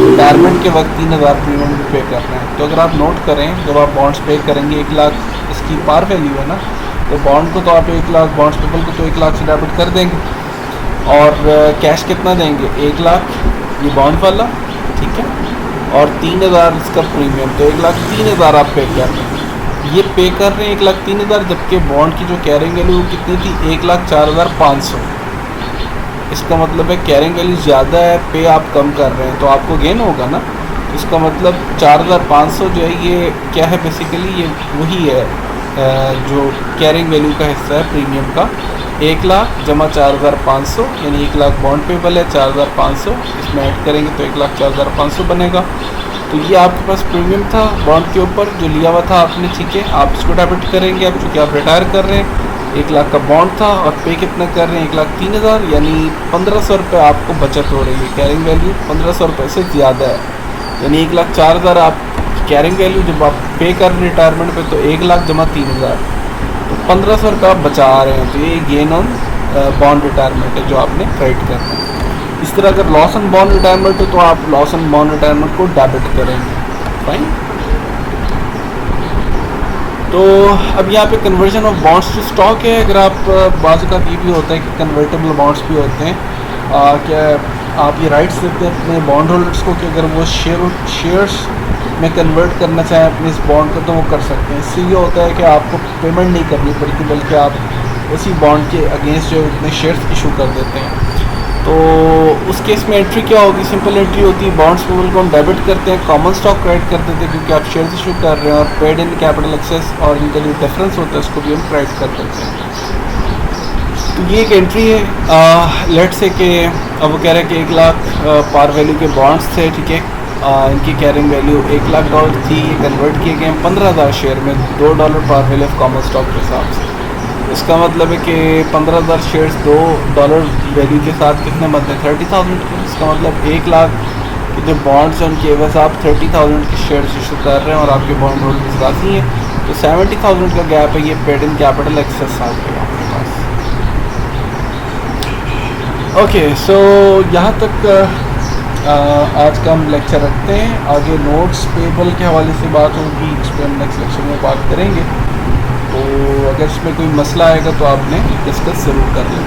रिटायरमेंट के वक्त 3,000 प्रीमियम भी पे करना है। तो अगर आप नोट करें जब आप बॉन्ड्स पे करेंगे 1,00,000 इसकी पार वैल्यू है ना, तो बॉन्ड को तो आप 1,00,000 बॉन्ड्स पेबल को तो 1,00,000 से डेबिट कर देंगे और कैश कितना देंगे 1,00,000 ये बॉन्ड वाला, ठीक है, और 3,000 इसका प्रीमियम, तो 1,03,000 आप पे कर रहे हैं। ये पे कर रहे हैं 1,03,000, जबकि बॉन्ड की जो कैरिंग वैल्यू वो कितनी थी 1,04,500। इसका मतलब है कैरिंग वैल्यू ज़्यादा है, पे आप कम कर रहे हैं तो आपको गेन होगा ना। इसका मतलब 4,500 जो है ये क्या है, बेसिकली ये वही है जो कैरिंग वैल्यू का हिस्सा है प्रीमियम का। 1,00,000 जमा 4,500 यानी 1,00,000 बॉन्ड पेबल है, 4,500 इसमें ऐड करेंगे तो 1,04,500 बनेगा। तो ये आपके पास प्रीमियम था बॉन्ड के ऊपर जो लिया हुआ था आपने, ठीक है, आप इसको डेबिट करेंगे अब चूँकि आप रिटायर कर रहे हैं। 1,00,000 का बॉन्ड था और पे कितना कर रहे हैं 1,03,000, यानी 1,500 रुपये आपको बचत हो रही है। कैरिंग वैल्यू 1,500 रुपये से ज़्यादा है, यानी 1,04,000 आप कैरिंग वैल्यू जब आप पे कर रहे हैं रिटायरमेंट पे तो 1,00,000 जमा 3,000 तो 1,500 रुपये आप बचा रहे हैं। तो ये गेन ऑन बॉन्ड रिटायरमेंट है जो आपने क्रेडिट करना है। इस तरह अगर लॉस ऑन बॉन्ड रिटायरमेंट हो तो आप लॉस ऑन बॉन्ड रिटायरमेंट को डेबिट करेंगे, फाइन। तो अब यहाँ पे conversion of bonds to stock है। अगर आप बाज़ का ये भी होता है कि कन्वर्टेबल बॉन्ड्स भी होते हैं, क्या आप ये राइट्स देते हैं अपने बॉन्ड होल्डर्स को कि अगर वो शेयर्स में कन्वर्ट करना चाहें अपने इस बॉन्ड को तो वो कर सकते हैं। इससे ये होता है कि आपको पेमेंट नहीं करनी पड़ती बल्कि आप उसी बॉन्ड के अगेंस्ट जो उतने शेयर्स इशू कर देते हैं। तो उस केस में एंट्री क्या होगी, सिंपल एंट्री होती है बॉन्ड्स पेबल को हम डेबिट करते हैं, कॉमन स्टॉक क्रेडिट कर देते हैं क्योंकि आप शेयर्स इशू कर रहे हैं, और पेड इन कैपिटल एक्सेस और इनका जो डिफरेंस होता है उसको भी हम क्रेडिट कर देते हैं। तो ये एक एंट्री है। लेट से कि अब वो कह रहे हैं कि 1,00,000 पार वैल्यू के बॉन्ड्स थे, ठीक है, इनकी कैरिंग वैल्यू $1,00,000 थी, ये कन्वर्ट किए गए 15,000 शेयर में $2 par value of common stock के हिसाब से। इसका मतलब है कि 15,000 शेयर्स $2 वैल्यू के साथ कितने बनते हैं 30,000 के। इसका मतलब 1,00,000 के जो बॉन्ड्स हैं उनकी एवज आप 30,000 के शेयर्स इशू कर रहे हैं और आपके बॉन्ड होल्डर्स राजी हैं, तो 70,000 का गैप है, ये पेड इन कैपिटल एक्सेस आ गया आपके पास। ओके, सो यहाँ तक आज का हम लेक्चर रखते हैं। आगे नोट्स पेबल के हवाले से बात होगी, इस पर हम नेक्स्ट लेक्चर में बात करेंगे। तो अगर इसमें कोई मसला आएगा तो आपने डिस्कस ज़रूर कर लें।